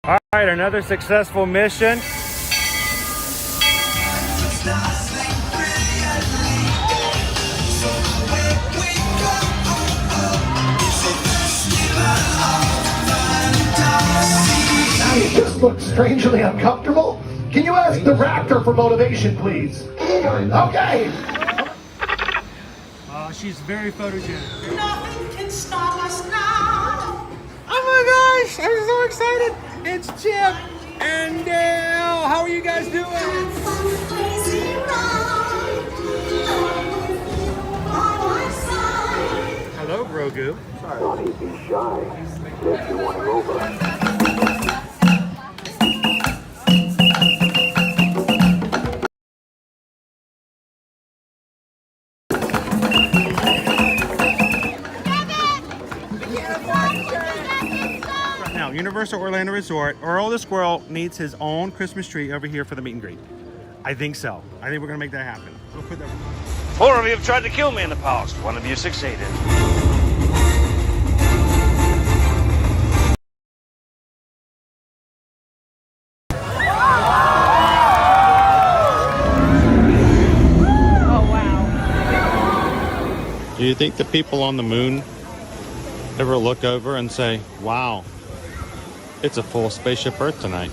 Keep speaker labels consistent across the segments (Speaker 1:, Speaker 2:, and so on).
Speaker 1: All right, another successful mission.
Speaker 2: You just look strangely uncomfortable. Can you ask the raptor for motivation, please? Okay.
Speaker 1: She's very photogenic.
Speaker 3: Nothing can stop us now.
Speaker 1: Oh my gosh, I'm so excited. It's Chip and Dale. How are you guys doing? Hello, Grogu.
Speaker 2: Sorry. He'd be shy. If you want to Rover.
Speaker 1: Now, Universal Orlando Resort, Earl the Squirrel needs his own Christmas tree over here for the meet and greet. I think so. I think we're gonna make that happen. We'll put that.
Speaker 4: 4 of you have tried to kill me in the past. 1 of you succeeded.
Speaker 1: Do you think the people on the moon ever look over and say, wow, it's a full spaceship Earth tonight?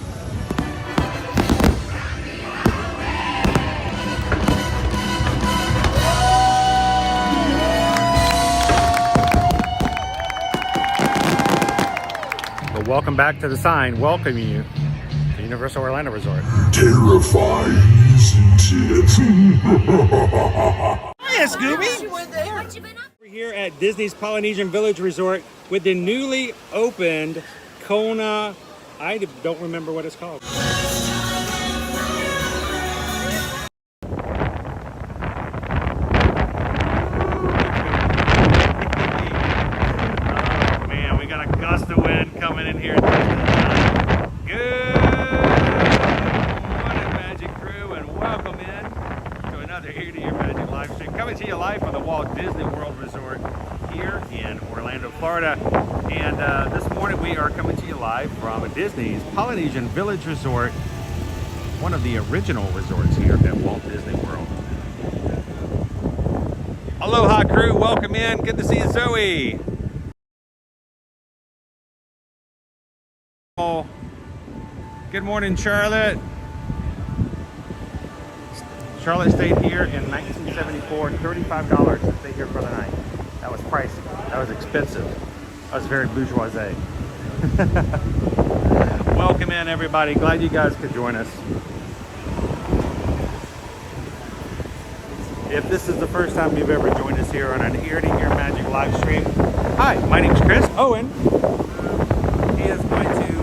Speaker 1: But welcome back to the sign welcoming you to Universal Orlando Resort.
Speaker 5: Terrifying, isn't it?
Speaker 1: Hiya, Scooby! We're here at Disney's Polynesian Village Resort with the newly opened Kona. I don't remember what it's called. Oh man, we got a gust of wind coming in here. Good morning, Magic Crew, and welcome in to another Ear to Your Magic live stream. Coming to you live from the Walt Disney World Resort here in Orlando, Florida. And this morning we are coming to you live from Disney's Polynesian Village Resort, one of the original resorts here at Walt Disney World. Aloha crew, welcome in. Good to see you, Zoe. Oh, good morning, Charlotte. Charlotte stayed here in 1974, $35 to stay here for the night. That was pricey. That was expensive. That was very bourgeoisie. Welcome in, everybody. Glad you guys could join us. If this is the first time you've ever joined us here on an Ear to Ear Magic live stream, hi, my name's Chris Owen. He is going to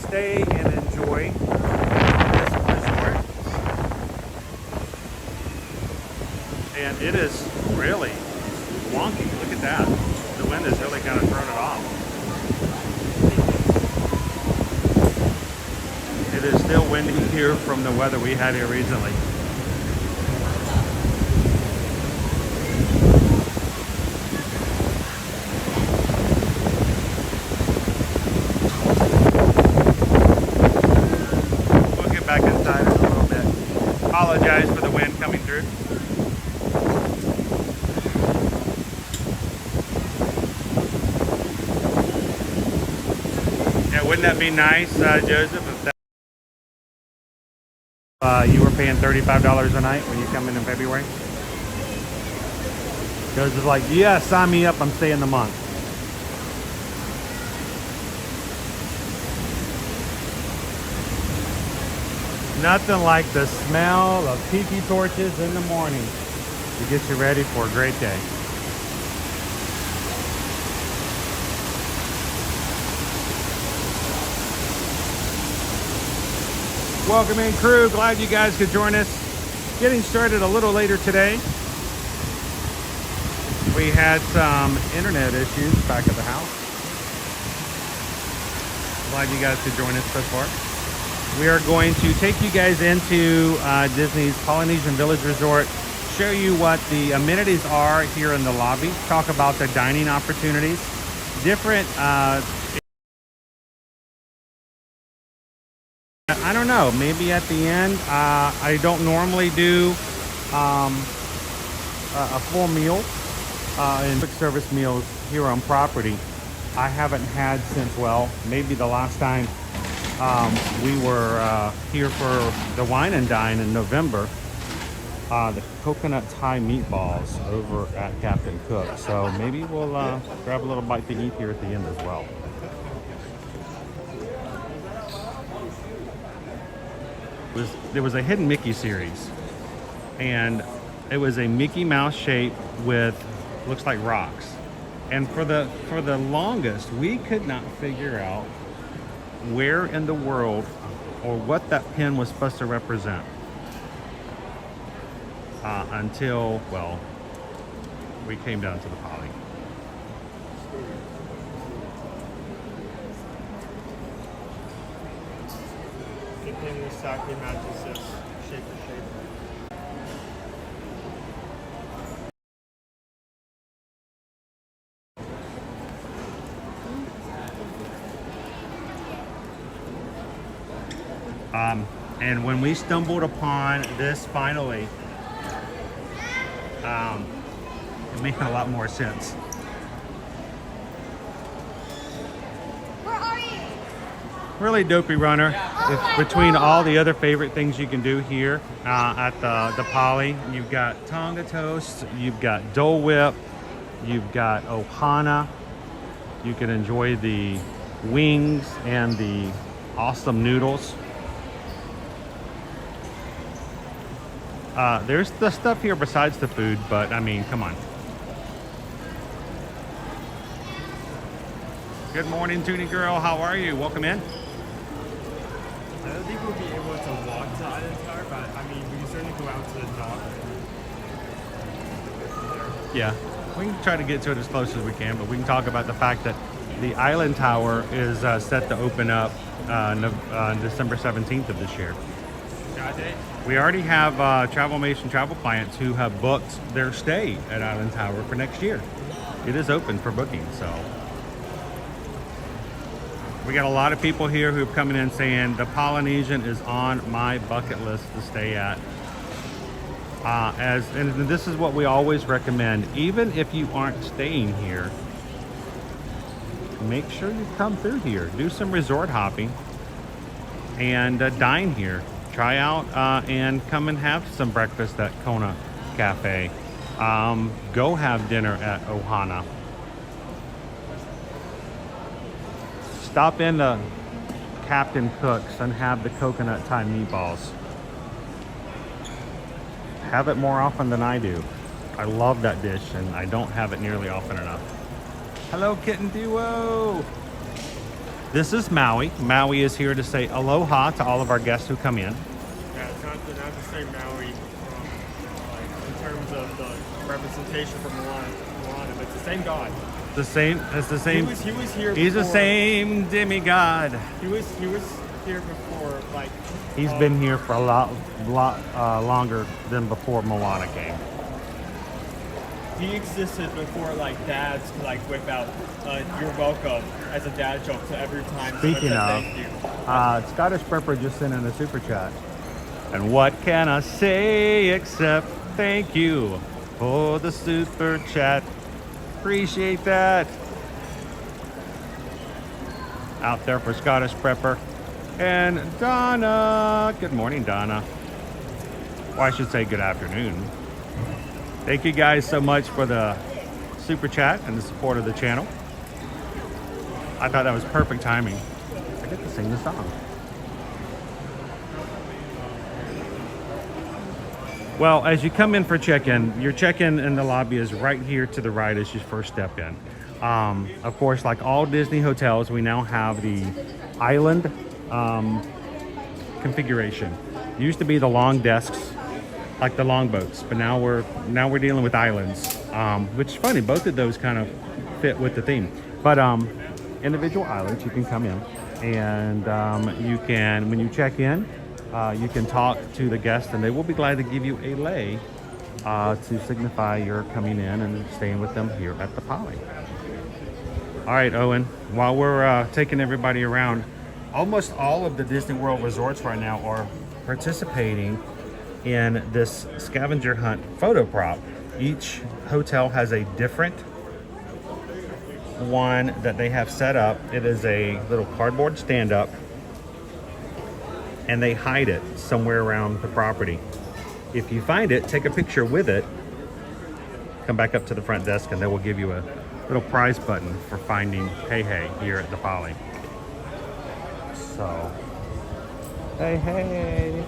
Speaker 1: stay and enjoy this resort. And it is really wonky. Look at that. The wind has really kind of thrown it off. It is still windy here from the weather we had here recently. Apologize for the wind coming through. Yeah, wouldn't that be nice, Joseph, if that, you were paying $35 a night when you come in February? Joseph's like, yeah, sign me up, I'm staying the month. Nothing like the smell of tiki torches in the morning to get you ready for a great day. Welcome in, crew. Glad you guys could join us. Getting started a little later today. We had some internet issues back at the house. Glad you guys could join us so far. We are going to take you guys into Disney's Polynesian Village Resort show you what the amenities are here in the lobby, talk about the dining opportunities, different, I don't know, maybe at the end, I don't normally do a full meal in quick service meals here on property. I haven't had since, well, maybe the last time we were here for the wine and dine in November. The coconut Thai meatballs over at Captain Cook. So maybe we'll grab a little bite to eat here at the end as well. There was a Hidden Mickey series, and it was a Mickey Mouse shape with, looks like rocks. And for the longest, we could not figure out where in the world or what that pin was supposed to represent. Until, well, we came down to the Poly.
Speaker 6: The pin exactly matches this shape for shape.
Speaker 1: And when we stumbled upon this finally, it made a lot more sense.
Speaker 7: Where are you?
Speaker 1: Really dopey runner. It's between all the other favorite things you can do here at the Poly. You've got Tonga Toast, you've got Dole Whip, you've got Ohana. You can enjoy the wings and the awesome noodles. There's the stuff here besides the food, but I mean, come on. Good morning, Toonie girl. How are you? Welcome in.
Speaker 6: I don't think we'll be able to walk to Island Tower, but I mean, we can certainly go out to the dock.
Speaker 1: Yeah, we can try to get to it as close as we can, but we can talk about the fact that the Island Tower is set to open up December 17th of this year.
Speaker 6: Got it?
Speaker 1: We already have Travelmation travel clients who have booked their stay at Island Tower for next year. It is open for booking, so. We got a lot of people here who've come in saying the Polynesian is on my bucket list to stay at. And this is what we always recommend. Even if you aren't staying here, make sure you come through here. Do some resort hopping and dine here. Try out and come and have some breakfast at Kona Cafe. Go have dinner at Ohana. Stop in the Captain Cook's and have the coconut Thai meatballs. Have it more often than I do. I love that dish and I don't have it nearly often enough. Hello, Kitten Duo. This is Maui. Maui is here to say aloha to all of our guests who come in.
Speaker 6: Yeah, it's not to say Maui like, in terms of the representation from Moana, but it's the same god.
Speaker 1: The same, it's the same.
Speaker 6: He was here.
Speaker 1: He's
Speaker 6: before,
Speaker 1: the same demigod.
Speaker 6: He was here before, like.
Speaker 1: He's been here for a lot longer than before Moana came.
Speaker 6: He existed before like dads could like whip out "You're welcome" as a dad joke to every time.
Speaker 1: Speaking of,
Speaker 6: thank you.
Speaker 1: Scottish Prepper just sent in a super chat. And what can I say except thank you for the super chat. Appreciate that. Out there for Scottish Prepper. And Donna. Good morning, Donna. Well, I should say good afternoon. Thank you guys so much for the super chat and the support of the channel. I thought that was perfect timing. I get to sing the song. Well, as you come in for check-in, your check-in in the lobby is right here to the right as you first step in. Of course, like all Disney hotels, we now have the island configuration. It used to be the long desks, like the long boats, but now we're dealing with islands, which is funny. Both of those kind of fit with the theme. But individual islands, you can come in, and you can, when you check in, you can talk to the guest, and they will be glad to give you a lei to signify you're coming in and staying with them here at the Poly. All right, Owen, while we're taking everybody around, almost all of the Disney World resorts right now are participating in this scavenger hunt photo prop. Each hotel has a different one that they have set up. It is a little cardboard stand-up, and they hide it somewhere around the property. If you find it, take a picture with it, come back up to the front desk, and they will give you a little prize button for finding Hey Hey here at the Poly. So, hey, hey.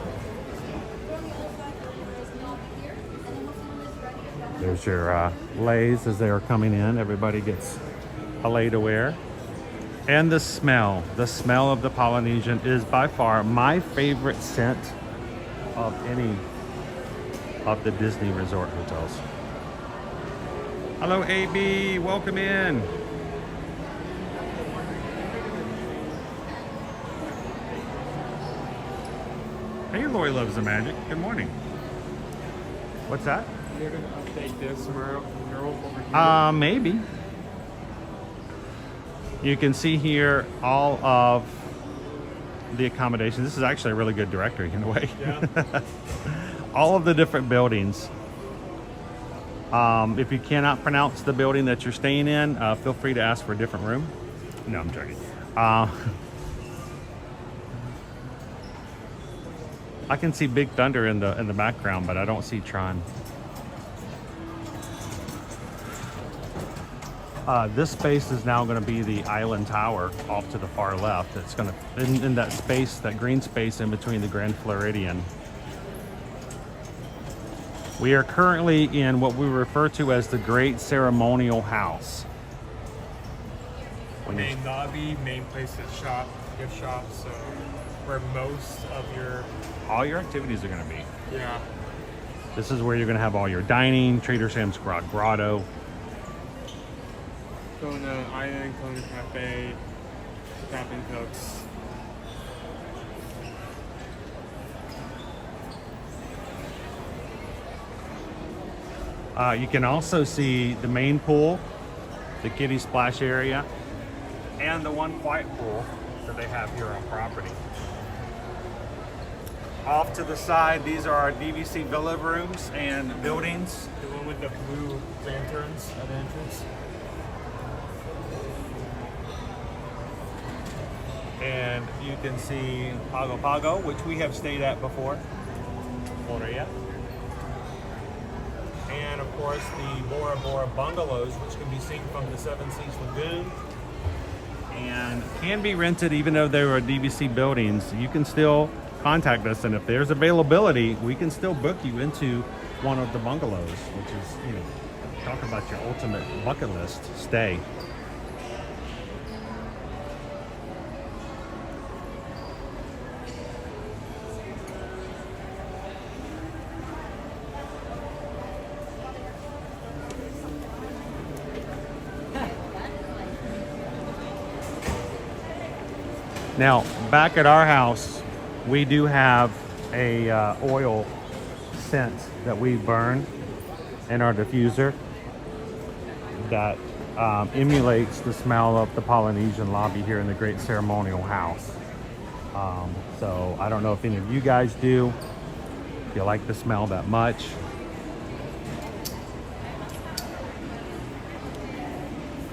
Speaker 1: There's your lays as they are coming in. Everybody gets a lay to wear. And the smell of the Polynesian is by far my favorite scent of any of the Disney resort hotels. Hello, AB, welcome in. Hey, Lori loves the magic. Good morning. What's that?
Speaker 6: You're gonna update this mural over here?
Speaker 1: Maybe. You can see here all of the accommodations. This is actually a really good directory in a way.
Speaker 6: Yeah.
Speaker 1: All of the different buildings. If you cannot pronounce the building that you're staying in, feel free to ask for a different room. No, I'm joking. I can see Big Thunder in the background, but I don't see Tron. This space is now going to be the Island Tower off to the far left. It's going to in that space, that green space in between the Grand Floridian. We are currently in what we refer to as the Great Ceremonial House.
Speaker 6: Main lobby, main place to shop, gift shop, so where most of
Speaker 1: all your activities are going to be.
Speaker 6: Yeah.
Speaker 1: This is where you're going to have all your dining, Trader Sam's Grotto.
Speaker 6: Kona Island, Kona Cafe, Captain Cooks.
Speaker 1: You can also see the main pool, the kiddie splash area, and the one quiet pool that they have here on property. Off to the side, these are our DVC villa rooms and buildings.
Speaker 6: The one with the blue lanterns at the entrance.
Speaker 1: And you can see Pago Pago, which we have stayed at before. Morea. And of course the Bora Bora Bungalows, which can be seen from the Seven Seas Lagoon. And can be rented even though they are DVC buildings. You can still contact us, and if there's availability, we can still book you into one of the bungalows, which is, you know, talk about your ultimate bucket list stay. Now, back at our house, we do have a oil scent that we burn in our diffuser that emulates the smell of the Polynesian lobby here in the Great Ceremonial House. So I don't know if any of you guys do, if you like the smell that much.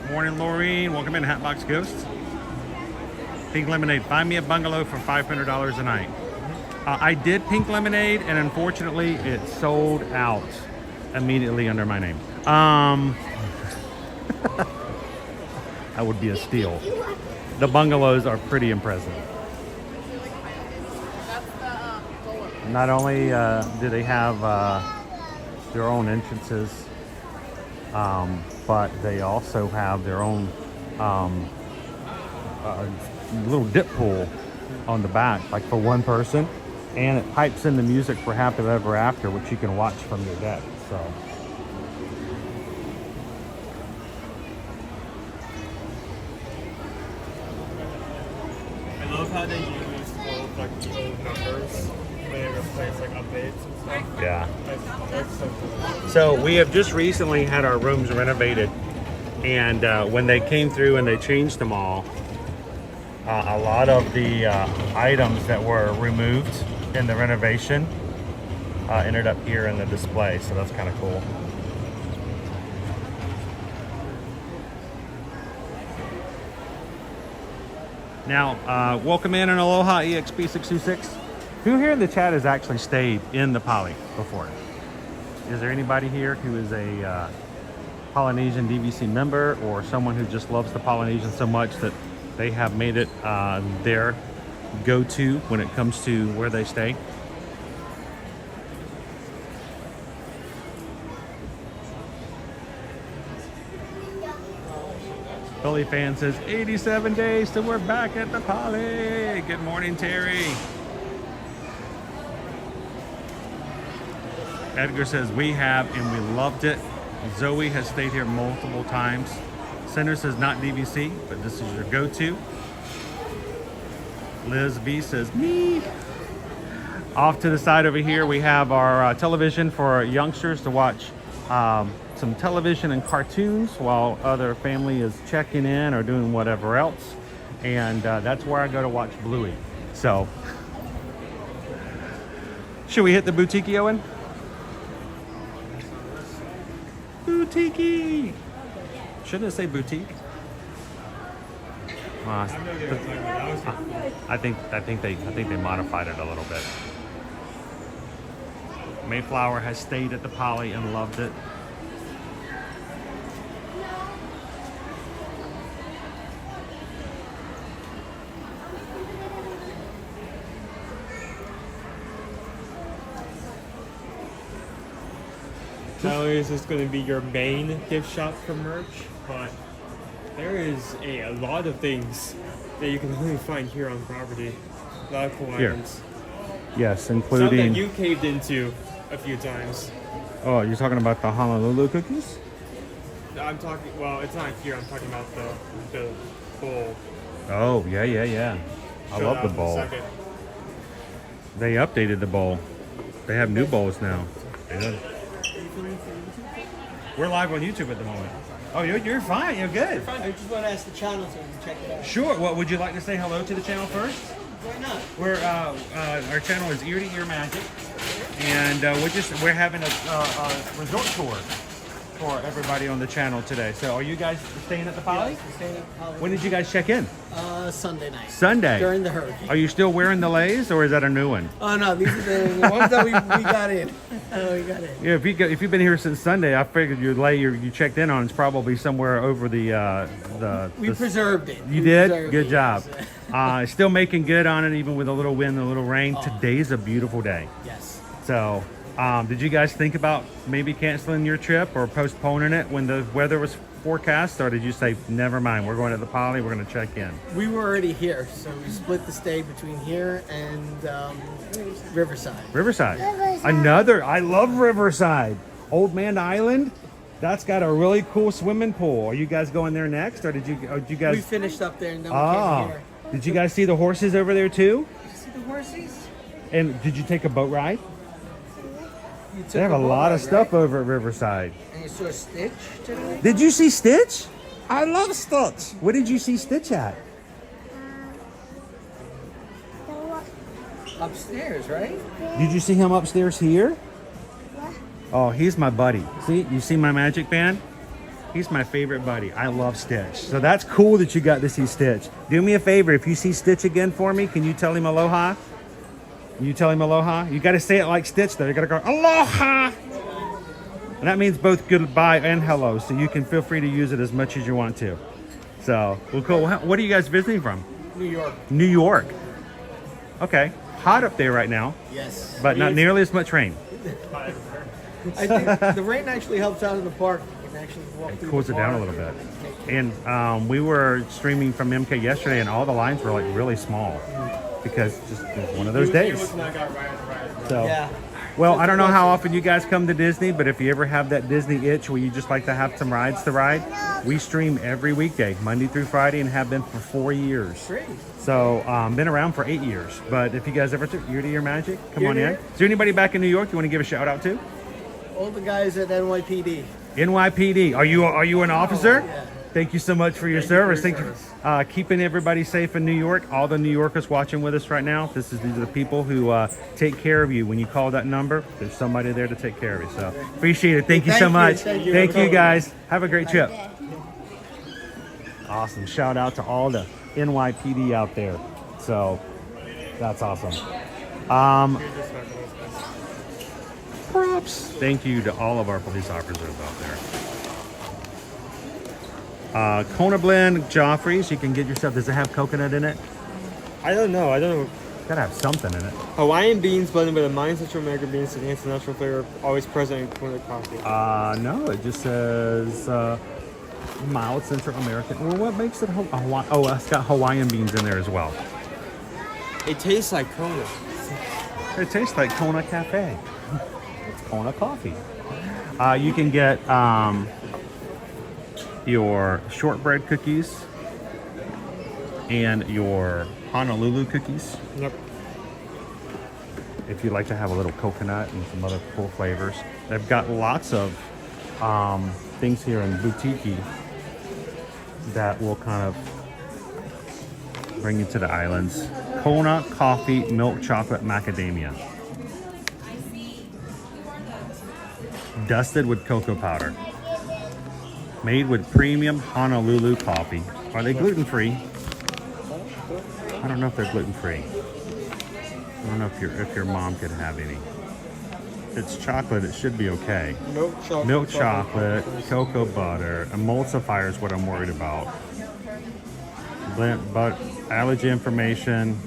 Speaker 1: Morning, Laureen. Welcome in, Hatbox Ghosts. Pink Lemonade. Find me a bungalow for $500 a night. I did Pink Lemonade, and unfortunately, it sold out immediately under my name. That would be a steal. The bungalows are pretty impressive. Not only do they have their own entrances, but they also have their own little dip pool on the back, like for one person, and it pipes in the music for Happily Ever After, which you can watch from your deck. So
Speaker 6: I love how they use both like the old numbers when they replace like updates and stuff.
Speaker 1: Yeah.
Speaker 6: That's so cool.
Speaker 1: So we have just recently had our rooms renovated, and when they came through and they changed them all, a lot of the items that were removed in the renovation ended up here in the display, so that's kind of cool. Now, welcome in and aloha EXP626. Who here in the chat has actually stayed in the Poly before? Is there anybody here who is a Polynesian DVC member, or someone who just loves the Polynesian so much that they have made it their go-to when it comes to where they stay? Philly fan says 87 days till we're back at the Poly. Good morning, Terry. Edgar says we have and we loved it. Zoe has stayed here multiple times. Center says not DVC, but this is your go-to. Liz V says me. Off to the side over here, we have our television for youngsters to watch some television and cartoons while other family is checking in or doing whatever else. And that's where I go to watch Bluey. So, should we hit the boutique, Owen? Boutique. Shouldn't it say boutique? I think they modified it a little bit. Mayflower has stayed at the Poly and loved it.
Speaker 6: Not only is this going to be your main gift shop for merch, but there is a lot of things that you can only find here on property. A lot of cool
Speaker 1: Here.
Speaker 6: items.
Speaker 1: Yes,
Speaker 6: Some
Speaker 1: including.
Speaker 6: that you caved into a few times.
Speaker 1: Oh, you're talking about the Honolulu cookies?
Speaker 6: I'm talking, well, it's not here, I'm talking about the bowl.
Speaker 1: Oh, yeah. I
Speaker 6: Show
Speaker 1: love
Speaker 6: that
Speaker 1: the
Speaker 6: in a
Speaker 1: bowl.
Speaker 6: second.
Speaker 1: They updated the bowl. They have new bowls now. Yeah. We're live on YouTube at the moment. Oh, you're fine. You're good.
Speaker 8: I just want to ask the channel so we can check it out.
Speaker 1: Sure. Well, would you like to say hello to the channel first?
Speaker 8: Why not?
Speaker 1: We're our channel is Ear to Ear Magic, and we're having a resort tour for everybody on the channel today. So, are you guys staying at the Poly?
Speaker 8: Yes, we're staying at the Poly.
Speaker 1: When did you guys check in?
Speaker 8: Sunday night.
Speaker 1: Sunday.
Speaker 8: During the hurricane.
Speaker 1: Are you still wearing the leis, or is that a new one?
Speaker 8: Oh no, these are the ones that we got in. We got in.
Speaker 1: Yeah, if you've been here since Sunday, I figured your lei you checked in on is probably somewhere over the.
Speaker 8: We preserved it.
Speaker 1: You did? Good job. Still making good on it, even with a little wind and a little rain. Today's a beautiful day.
Speaker 8: Yes.
Speaker 1: So, did you guys think about maybe canceling your trip or postponing it when the weather was forecast, or did you say, never mind, we're going to the Poly, we're going to check in?
Speaker 8: We were already here, so we split the stay between here and Riverside.
Speaker 1: Riverside. I love Riverside. Old Man Island. That's got a really cool swimming pool. Are you guys going there next, or did you guys?
Speaker 8: We finished up there and then we came here.
Speaker 1: Did you guys see the horses over there too?
Speaker 8: Did you see the horses?
Speaker 1: And did you take a boat ride?
Speaker 8: You took
Speaker 1: They have a
Speaker 8: boat
Speaker 1: lot
Speaker 8: ride,
Speaker 1: of stuff
Speaker 8: right?
Speaker 1: over at Riverside.
Speaker 8: And you saw Stitch today?
Speaker 1: Did you see Stitch?
Speaker 8: I love Stitch.
Speaker 1: What did you see Stitch at?
Speaker 8: Upstairs, right?
Speaker 1: Did you see him upstairs here? Oh, he's my buddy. See, you see my magic band? He's my favorite buddy. I love Stitch. So that's cool that you got to see Stitch. Do me a favor, if you see Stitch again for me, can you tell him aloha? You tell him aloha? You got to say it like Stitch though. You got to go aloha. And that means both goodbye and hello. So you can feel free to use it as much as you want to. So, well, cool. What are you guys visiting from?
Speaker 8: New York.
Speaker 1: New York. Okay. Hot up there right now,
Speaker 8: Yes.
Speaker 1: but not nearly as much rain.
Speaker 8: I think the rain actually helps out in the park. You can actually walk
Speaker 1: It
Speaker 8: through
Speaker 1: cools
Speaker 8: the
Speaker 1: it down a
Speaker 8: park.
Speaker 1: little bit. And we were streaming from MK yesterday, and all the lines were like really small because just it was one of those
Speaker 6: He
Speaker 1: days.
Speaker 6: was not got right.
Speaker 1: So
Speaker 8: Yeah.
Speaker 1: Well, I don't know how often you guys come to Disney, but if you ever have that Disney itch where you just like to have some rides to ride, we stream every weekday, Monday through Friday, and have been for 4 years.
Speaker 8: Great.
Speaker 1: So, been around for 8 years. But if you guys ever took Year to Year Magic, come on in.
Speaker 8: Year.
Speaker 1: Is there anybody back in New York you want to give a shout out to?
Speaker 8: All the guys at NYPD.
Speaker 1: NYPD. Are you an officer?
Speaker 8: Yeah.
Speaker 1: Thank you so much for your service. Thank you. Keeping everybody safe in New York. All the New Yorkers watching with us right now. These are the people who take care of you. When you call that number, there's somebody there to take care of you. So appreciate it. Thank you so much.
Speaker 8: Thank you.
Speaker 1: Thank you guys. Have a great trip. Awesome. Shout out to all the NYPD out there. So that's awesome. Props. Thank you to all of our police officers out there. Kona Blend Joffrey's. You can get yourself. Does it have coconut in it?
Speaker 6: I don't know.
Speaker 1: Gotta have something in it.
Speaker 6: Hawaiian beans blended with a Mayan Central American beans to enhance the natural flavor, always present in Kona Coffee.
Speaker 1: No, it just says mild Central American. Well, what makes it Hawaiian? Oh, it's got Hawaiian beans in there as well.
Speaker 6: It tastes like Kona.
Speaker 1: It tastes like Kona Cafe. It's Kona Coffee. You can get your shortbread cookies and your Honolulu cookies.
Speaker 6: Yep.
Speaker 1: If you like to have a little coconut and some other cool flavors. They've got lots of things here in Boutique that will kind of bring you to the islands. Kona Coffee Milk Chocolate Macadamia. Dusted with cocoa powder. Made with premium Honolulu coffee. Are they gluten-free? I don't know if they're gluten-free. I don't know if your mom could have any. If it's chocolate, it should be okay. Milk chocolate, cocoa butter, emulsifier is what I'm worried about. But allergy information,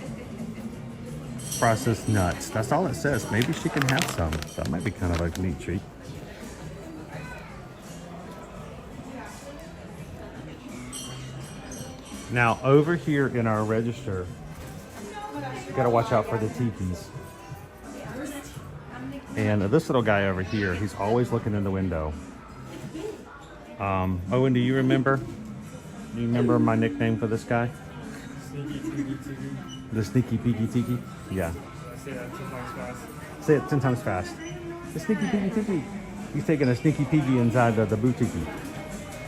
Speaker 1: processed nuts. That's all it says. Maybe she can have some. That might be kind of like a neat treat. Now, over here in our register, you gotta watch out for the tikis. And this little guy over here, he's always looking in the window. Owen, do you remember? Do you remember my nickname for this guy?
Speaker 6: Sneaky Tiki Tiki.
Speaker 1: The Sneaky Peeky Tiki? Yeah.
Speaker 6: Say that 10 times fast.
Speaker 1: Say it 10 times fast. The Sneaky Peeky Tiki. He's taking a sneaky peeky inside the boutique.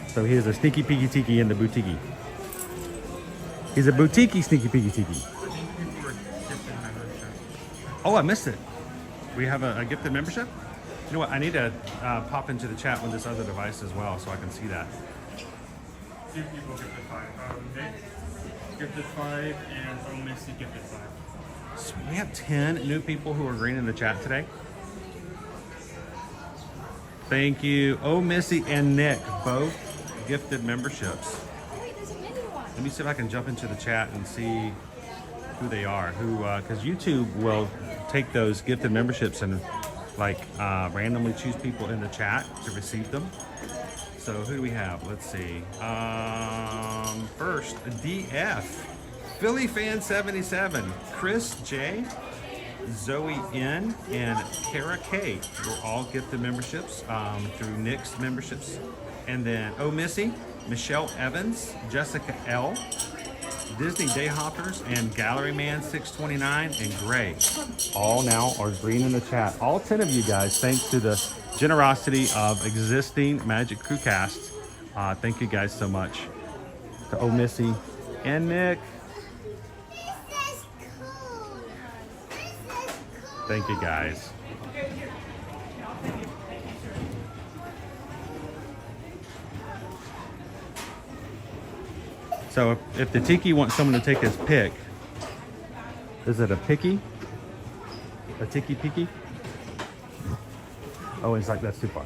Speaker 1: So he is a Sneaky Peeky Tiki in the boutique. He's a boutique Sneaky Peeky Tiki. Oh, I missed it. We have a gifted membership? You know what? I need to pop into the chat with this other device as well so I can see that.
Speaker 6: 2 people gifted 5. Nick gifted 5 and Missy gifted 5.
Speaker 1: So we have 10 new people who are green in the chat today. Thank you. Oh, Missy and Nick, both gifted memberships. Let me see if I can jump into the chat and see who they are. Because YouTube will take those gifted memberships and randomly choose people in the chat to receive them. So who do we have? Let's see. First, DF, Philly Fan 77, Chris J, Zoe N, and Kara K were all gifted memberships through Nick's memberships. And then Missy, Michelle Evans, Jessica L, Disney Dayhoppers, and Gallery Man 629 and Gray. All now are green in the chat. All 10 of you guys, thanks to the generosity of existing Magic Crew cast. Thank you guys so much. To Missy and Nick. Thank you guys. So if the Tiki wants someone to take his pick, is it a picky? A Tiki Piki? Oh, it's like, that's too far.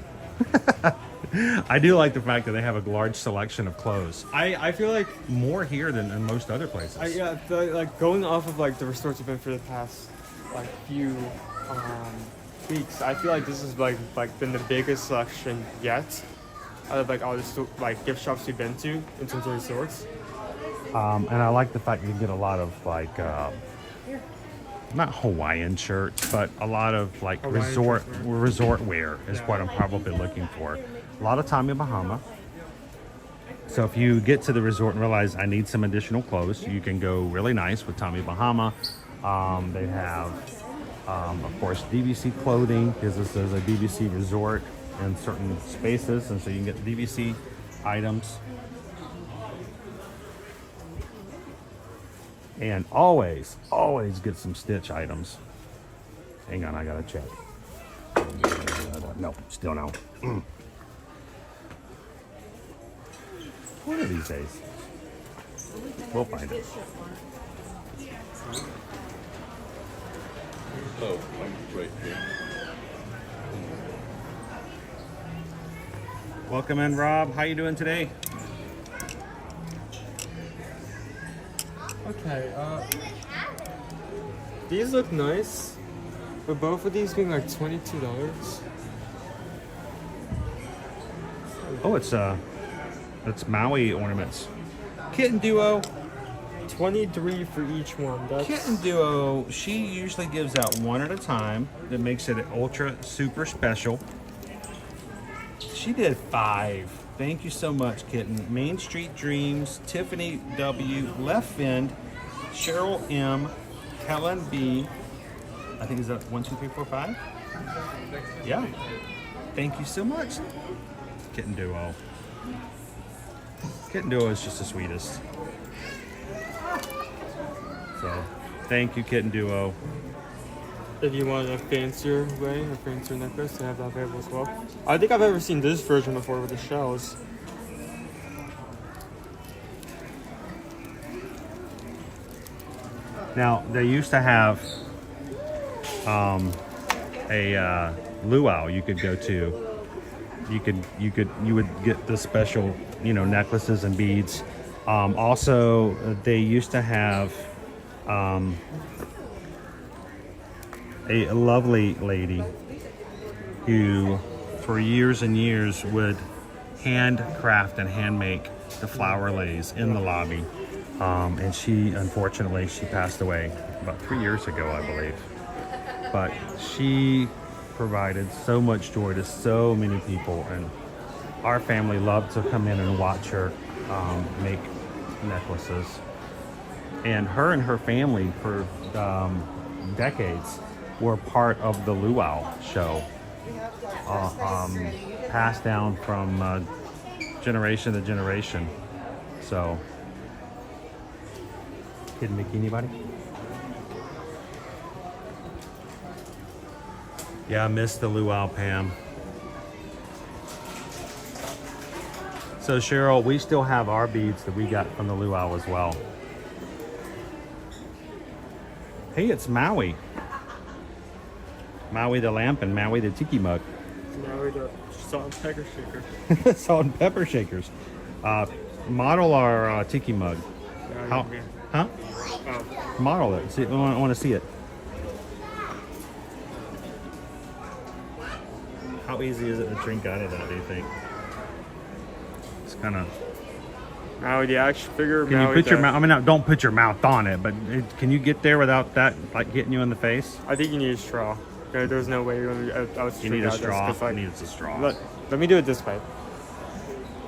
Speaker 1: I do like the fact that they have a large selection of clothes.
Speaker 6: I feel like
Speaker 1: More here than in most other places.
Speaker 6: I feel like going off of the resorts have been for the past few weeks. I feel like this has been the biggest selection yet out of all the gift shops we've been to in terms of resorts.
Speaker 1: And I like the fact you can get a lot of not Hawaiian shirts, but a lot of like
Speaker 6: Hawaiian
Speaker 1: resort wear is what I'm probably looking for. A lot of Tommy Bahama. So if you get to the resort and realize I need some additional clothes, you can go really nice with Tommy Bahama. They have, of course, DVC clothing, because this is a DVC resort in certain spaces, and so you can get DVC items. And always get some Stitch items. Hang on, I gotta check. No, still no. One of these days, we'll find it.
Speaker 5: Oh, I'm right here.
Speaker 1: Welcome in, Rob. How you doing today?
Speaker 6: Okay, these look nice, but both of these being like $22.
Speaker 1: Oh, it's Maui Ornaments. Kitten Duo.
Speaker 6: 23 for each one. That's
Speaker 1: Kitten Duo, she usually gives out one at a time. That makes it an ultra super special. She did 5. Thank you so much, Kitten. Main Street Dreams, Tiffany W, Left Fend, Cheryl M, Helen B. I think is that 1, 2, 3, 4, 5? Yeah. Thank you so much, Kitten Duo. Kitten Duo is just the sweetest. So, thank you, Kitten Duo.
Speaker 6: if you want a fancier way, a fancier necklace, they have that available as well. I think I've ever seen this version before with the shells.
Speaker 1: Now they used to have a luau you could go to. You would get the special, necklaces and beads. Also, they used to have a lovely lady who, for years and years, would handcraft and hand make the flower lays in the lobby. And she, unfortunately, she passed away about 3 years ago, I believe. But she provided so much joy to so many people, and our family loved to come in and watch her make necklaces. And her family for decades were part of the luau show, passed down from generation to generation. So, Hidden Bikini Buddy? Yeah, I missed the luau, Pam. So Cheryl, we still have our beads that we got from the luau as well. Hey, it's Maui. Maui the lamp and Maui the Tiki Mug.
Speaker 6: Maui the salt and pepper shaker.
Speaker 1: Salt and pepper shakers. Model our Tiki Mug. How? Huh?
Speaker 6: Oh.
Speaker 1: Model it. See, I want to see it. How easy is it to drink out of that, do you think? It's kind of...
Speaker 6: Maui the action figure.
Speaker 1: Can you put your mouth... I mean, don't put your mouth on it, but can you get there without that, like, hitting you in the face?
Speaker 6: I think you need a straw. There's no way you're going to...
Speaker 1: You need a straw. You need a straw.
Speaker 6: Let me do it this way.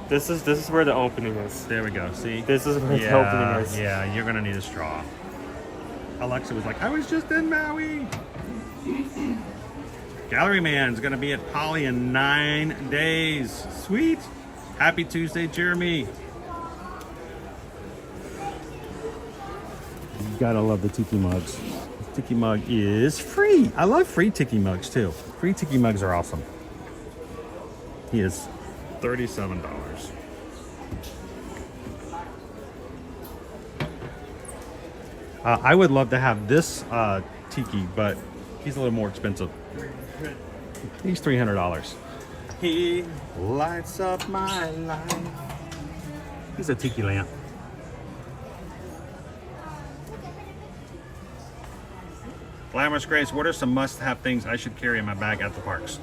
Speaker 6: This is where the opening is.
Speaker 1: There we go. See?
Speaker 6: This is where the opening is.
Speaker 1: Yeah, you're going to need a straw. Alexa was like, I was just in Maui. Gallery Man's going to be at Poly in 9 days. Sweet. Happy Tuesday, Jeremy. You gotta love the Tiki Mugs. The Tiki Mug is free. I love free Tiki Mugs too. Free Tiki Mugs are awesome. He is $37. I would love to have this Tiki, but he's a little more expensive. He's $300. He lights up my life. He's a Tiki lamp. Glamorous Grace, what are some must-have things I should carry in my bag at the parks?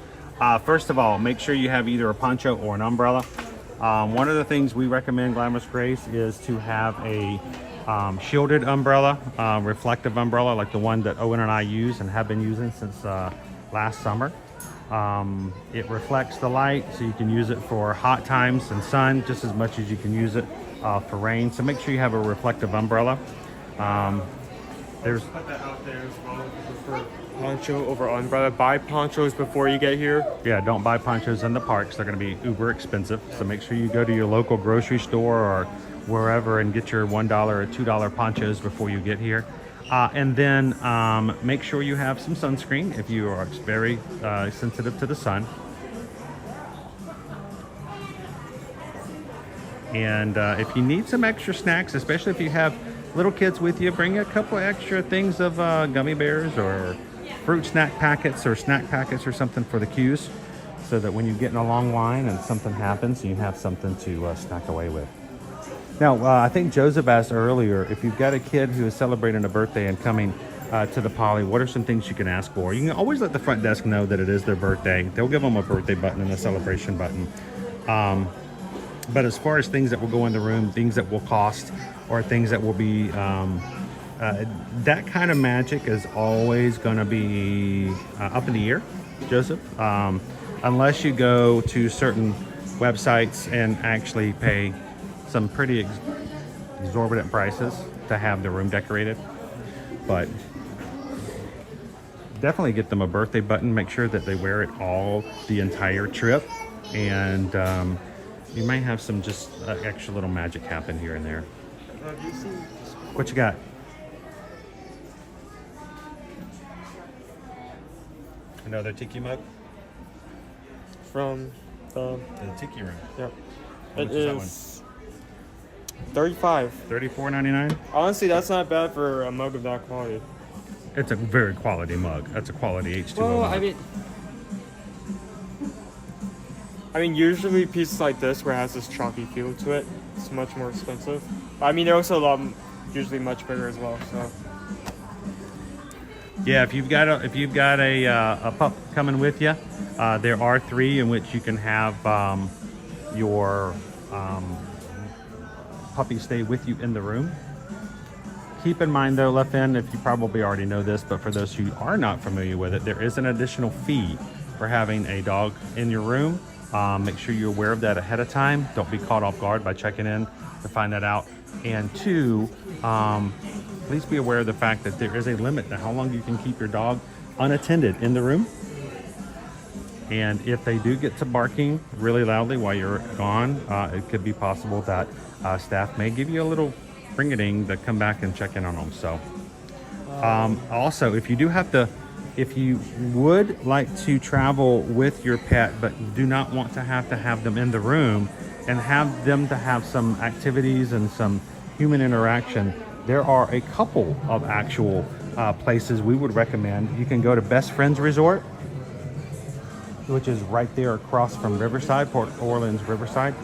Speaker 1: First of all, make sure you have either a poncho or an umbrella. One of the things we recommend, Glamorous Grace, is to have a shielded umbrella, reflective umbrella, like the one that Owen and I use and have been using since last summer. It reflects the light, so you can use it for hot times and sun just as much as you can use it for rain. So make sure you have a reflective umbrella. There's
Speaker 6: Put that out there as well. For poncho over umbrella. Buy ponchos before you get here.
Speaker 1: Yeah, don't buy ponchos in the parks. They're going to be uber expensive. So make sure you go to your local grocery store or wherever and get your $1 or $2 ponchos before you get here. And then make sure you have some sunscreen if you are very sensitive to the sun. And if you need some extra snacks, especially if you have little kids with you, bring a couple extra things of gummy bears or fruit snack packets or something for the queues, so that when you get in a long line and something happens, you have something to snack away with. Now, I think Joseph asked earlier, if you've got a kid who is celebrating a birthday and coming to the Poly, what are some things you can ask for? You can always let the front desk know that it is their birthday. They'll give them a birthday button and a celebration button. But as far as things that will go in the room, things that will cost, or things that will be, that kind of magic is always going to be up in the air, Joseph. Unless you go to certain websites and actually pay some pretty exorbitant prices to have the room decorated. But definitely get them a birthday button. Make sure that they wear it the entire trip. And you might have some just extra little magic happen here and there. What you got? Another Tiki Mug?
Speaker 6: From the
Speaker 1: Tiki room.
Speaker 6: Yep.
Speaker 1: How much is that one?
Speaker 6: $35.
Speaker 1: $34.99?
Speaker 6: Honestly, that's not bad for a mug of that quality.
Speaker 1: It's a very quality mug. That's a quality H2O
Speaker 6: Well,
Speaker 1: mug.
Speaker 6: I mean, usually pieces like this, where it has this chalky feel to it, it's much more expensive. I mean, they're also usually much bigger as well. So
Speaker 1: Yeah, if you've got a pup coming with you, there are 3 in which you can have your puppy stay with you in the room. Keep in mind though, Lefin, if you probably already know this, but for those who are not familiar with it, there is an additional fee for having a dog in your room. Make sure you're aware of that ahead of time. Don't be caught off guard by checking in to find that out. And 2, please be aware of the fact that there is a limit to how long you can keep your dog unattended in the room. And if they do get to barking really loudly while you're gone, it could be possible that staff may give you a little ring-a-ding to come back and check in on them. So also, if you would like to travel with your pet but do not want to have them in the room and have them to have some activities and some human interaction, there are a couple of actual places we would recommend. You can go to Best Friends Resort, which is right there across from Riverside, Port Orleans Riverside,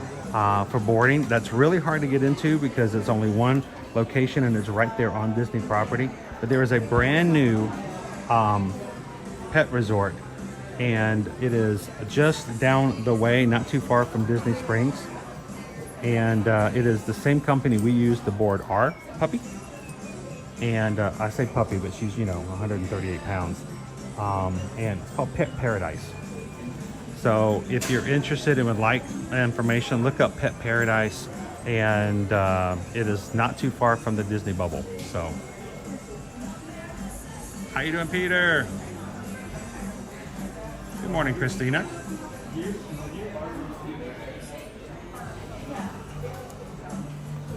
Speaker 1: for boarding. That's really hard to get into because it's only one location and it's right there on Disney property. But there is a brand new pet resort, and it is just down the way, not too far from Disney Springs. And it is the same company we use to board our puppy. And I say puppy, but she's 138 pounds. And it's called Pet Paradise. So if you're interested and would like information, look up Pet Paradise, and it is not too far from the Disney bubble. So, how you doing, Peter? Good morning, Christina.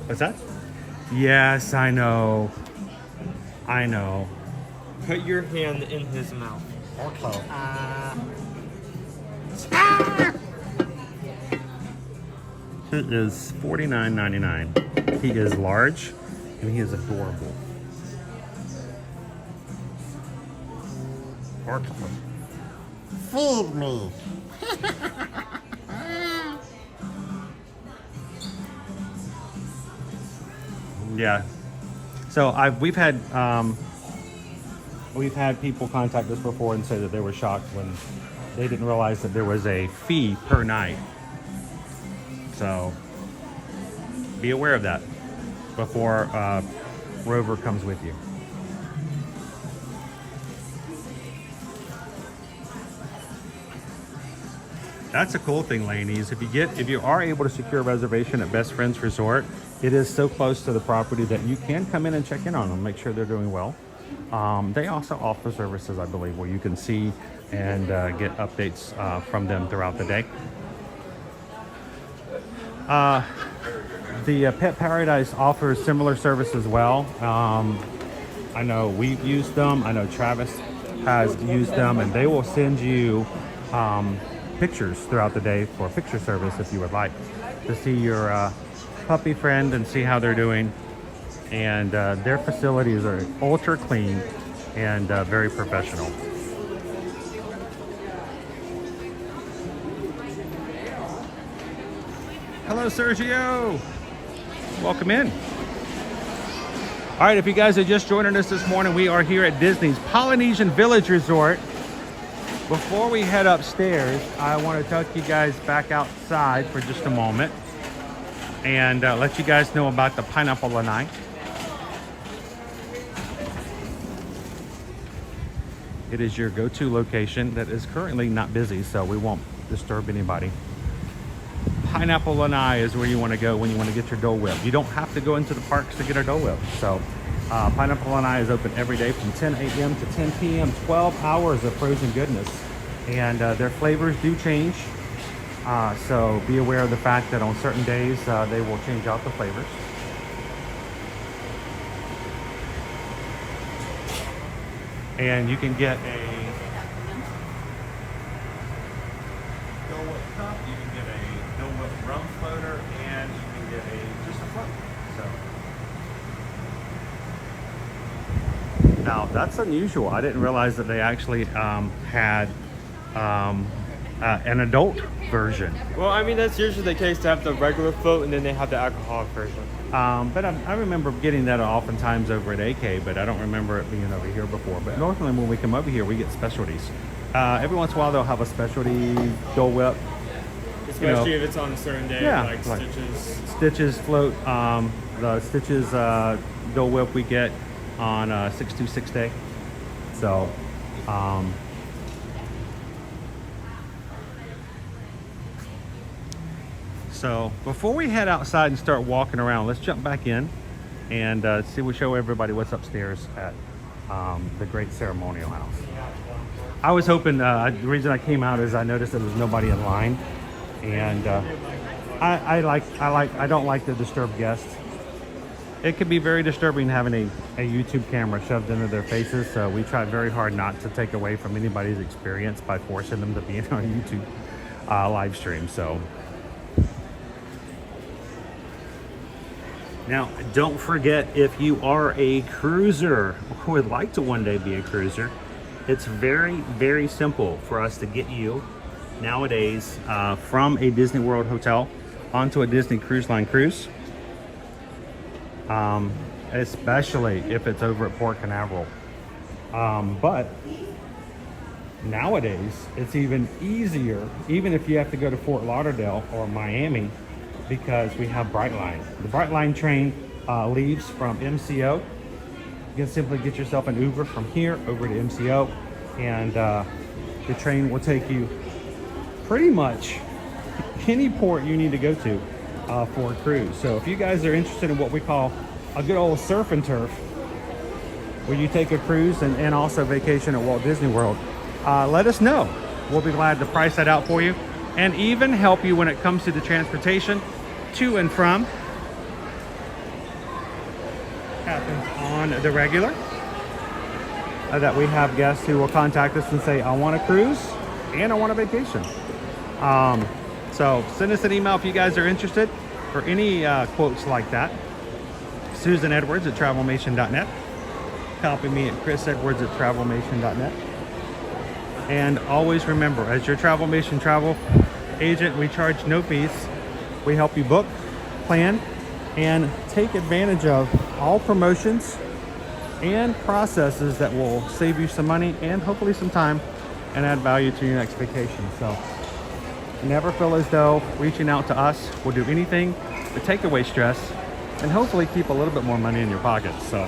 Speaker 1: What's that? Yes, I know. I know.
Speaker 6: put your hand in his mouth.
Speaker 1: Okay. He is $49.99. He is large and he is adorable.
Speaker 9: Feed me.
Speaker 1: Yeah. So we've had people contact us before and say that they were shocked when they didn't realize that there was a fee per night. So be aware of that. before Rover comes with you. That's a cool thing, ladies. If you are able to secure a reservation at Best Friends Resort, it is so close to the property that you can come in and check in on them, make sure they're doing well. They also offer services, I believe, where you can see and get updates from them throughout the day. The Pet Paradise offers similar service as well. I know we've used them. I know Travis has used them, and they will send you pictures throughout the day for picture service if you would like to see your puppy friend and see how they're doing. And their facilities are ultra clean and very professional. Hello, Sergio. Welcome in. All right, if you guys are just joining us this morning, we are here at Disney's Polynesian Village Resort. Before we head upstairs, I want to take you guys back outside for just a moment and let you guys know about the Pineapple Lanai. It is your go-to location that is currently not busy, so we won't disturb anybody. Pineapple Lanai is where you want to go when you want to get your Dole Whip. You don't have to go into the parks to get a Dole Whip. So Pineapple Lanai is open every day from 10 a.m. to 10 p.m. 12 hours of frozen goodness. And their flavors do change. So be aware of the fact that on certain days they will change out the flavors. And you can get a Dole Whip cup, you can get a Dole Whip rum floater, and you can get just a float. So now that's unusual. I didn't realize that they actually had an adult version.
Speaker 6: Well, I mean, that's usually the case to have the regular float and then they have the alcoholic version.
Speaker 1: But I remember getting that oftentimes over at AK, but I don't remember it being over here before. But normally when we come over here, we get specialties. Every once in a while, they'll have a specialty Dole Whip.
Speaker 6: Especially if it's on a certain day,
Speaker 1: yeah,
Speaker 6: like Stitches.
Speaker 1: Stitches float. The Stitches Dole Whip we get on 626 day. So, So before we head outside and start walking around, let's jump back in and show everybody what's upstairs at the Great Ceremonial House. I was hoping, the reason I came out is I noticed there was nobody in line, and I don't like to disturb guests. It can be very disturbing having a YouTube camera shoved into their faces, so we try very hard not to take away from anybody's experience by forcing them to be in our YouTube live stream. So. Now, don't forget, if you are a cruiser or would like to one day be a cruiser, it's very, very simple for us to get you nowadays from a Disney World hotel onto a Disney Cruise Line cruise, especially if it's over at Port Canaveral. But nowadays, it's even easier, even if you have to go to Fort Lauderdale or Miami, because we have Brightline. The Brightline train leaves from MCO. You can simply get yourself an Uber from here over to MCO, and the train will take you pretty much any port you need to go to for a cruise. So if you guys are interested in what we call a good old surf and turf, where you take a cruise and also vacation at Walt Disney World, let us know. We'll be glad to price that out for you and even help you when it comes to the transportation to and from. Happens on the regular that we have guests who will contact us and say, I want a cruise and I want a vacation. So send us an email if you guys are interested for any quotes like that. susanedwards at travelmation.net. Copy me at chrisedwards at travelmation.net. And always remember, as your Travelmation travel agent, we charge no fees. We help you book, plan, and take advantage of all promotions and processes that will save you some money and hopefully some time and add value to your next vacation. So never feel as though reaching out to us will do anything to take away stress and hopefully keep a little bit more money in your pocket. So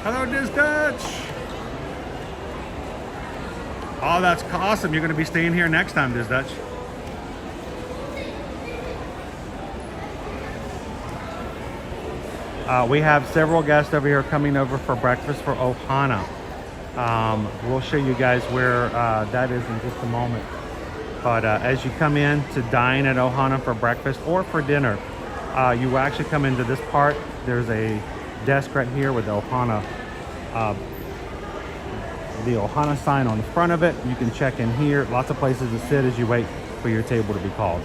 Speaker 1: hello, Diz Dutch. Oh, that's awesome. You're going to be staying here next time, Diz Dutch. We have several guests over here coming over for breakfast for Ohana. We'll show you guys where that is in just a moment. But as you come in to dine at Ohana for breakfast or for dinner, you will actually come into this part. There's a desk right here with the Ohana sign on the front of it. You can check in here. Lots of places to sit as you wait for your table to be called.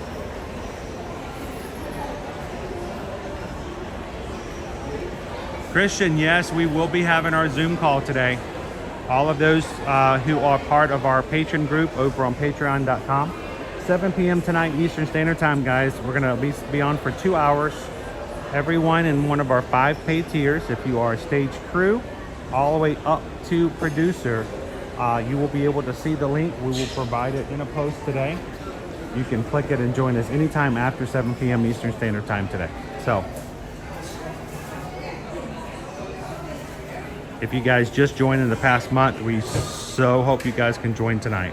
Speaker 1: Christian, yes, we will be having our Zoom call today. All of those who are part of our patron group over on patreon.com. 7 p.m. tonight Eastern Standard Time, guys. We're going to be on for 2 hours. Everyone in one of our 5 paid tiers. If you are a stage crew, all the way up to producer, you will be able to see the link. We will provide it in a post today. You can click it and join us anytime after 7 p.m. Eastern Standard Time today. So if you guys just joined in the past month, we so hope you guys can join tonight.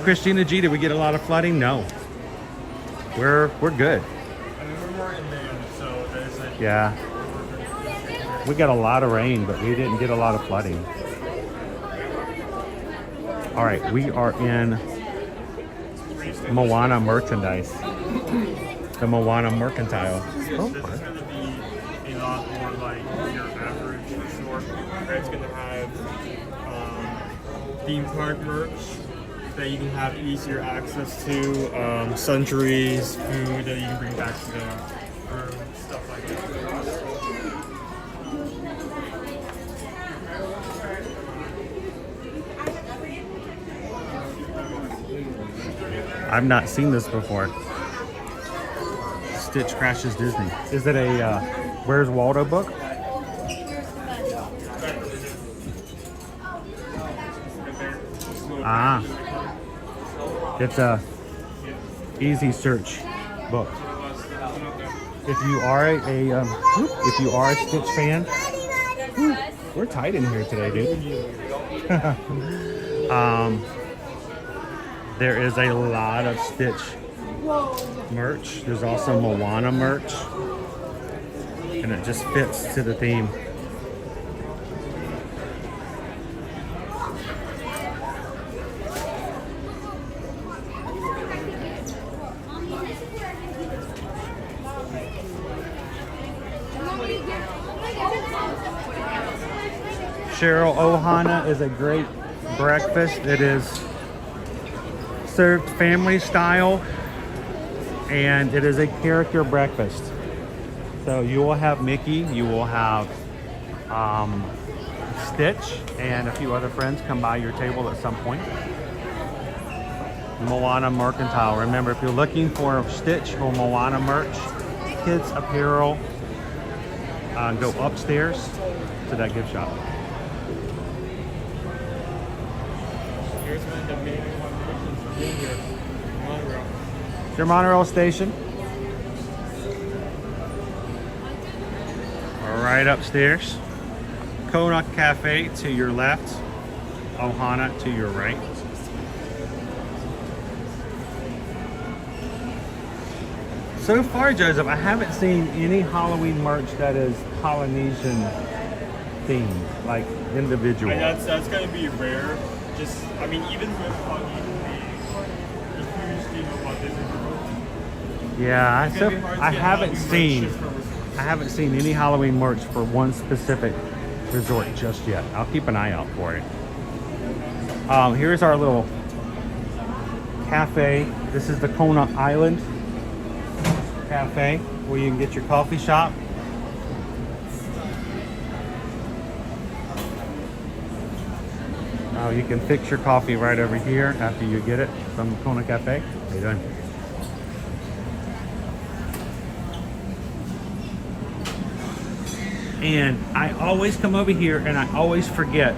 Speaker 1: Christina G, did we get a lot of flooding? No. We're good.
Speaker 6: I mean, we're more inland, so there's a...
Speaker 1: Yeah. We got a lot of rain, but we didn't get a lot of flooding. All right, we are in Moana merchandise. The Moana mercantile.
Speaker 6: This is going to be a lot more like your average store. It's going to have theme park merch that you can have easier access to, sundries, food that you can bring back to the room, stuff like that.
Speaker 1: I've not seen this before. Stitch Crashes Disney. Is it a Where's Waldo book? Ah, it's a easy search book. If you are if you are a Stitch fan, we're tight in here today, dude. There is a lot of Stitch merch. There's also Moana merch, and it just fits to the theme. Cheryl, Ohana is a great breakfast. It is served family style, and it is a character breakfast. So you will have Mickey, you will have Stitch, and a few other friends come by your table at some point. Moana Mercantile. Remember, if you're looking for Stitch or Moana merch, kids apparel, go upstairs to that gift shop.
Speaker 6: Here's one of the main attractions for being here, monorail.
Speaker 1: Your monorail station. Right upstairs. Kona Cafe to your left. Ohana to your right. So far, Joseph, I haven't seen any Halloween merch that is Polynesian themed, like individual.
Speaker 6: That's going to be rare. Just, I mean, even with Polynesian being a huge theme of Walt Disney World.
Speaker 1: Yeah, I haven't seen any Halloween merch for one specific resort just yet. I'll keep an eye out for it. Here's our little cafe. This is the Kona Island Cafe, where you can get your coffee shop. You can fix your coffee right over here after you get it from Kona Cafe. How you doing? And I always come over here and I always forget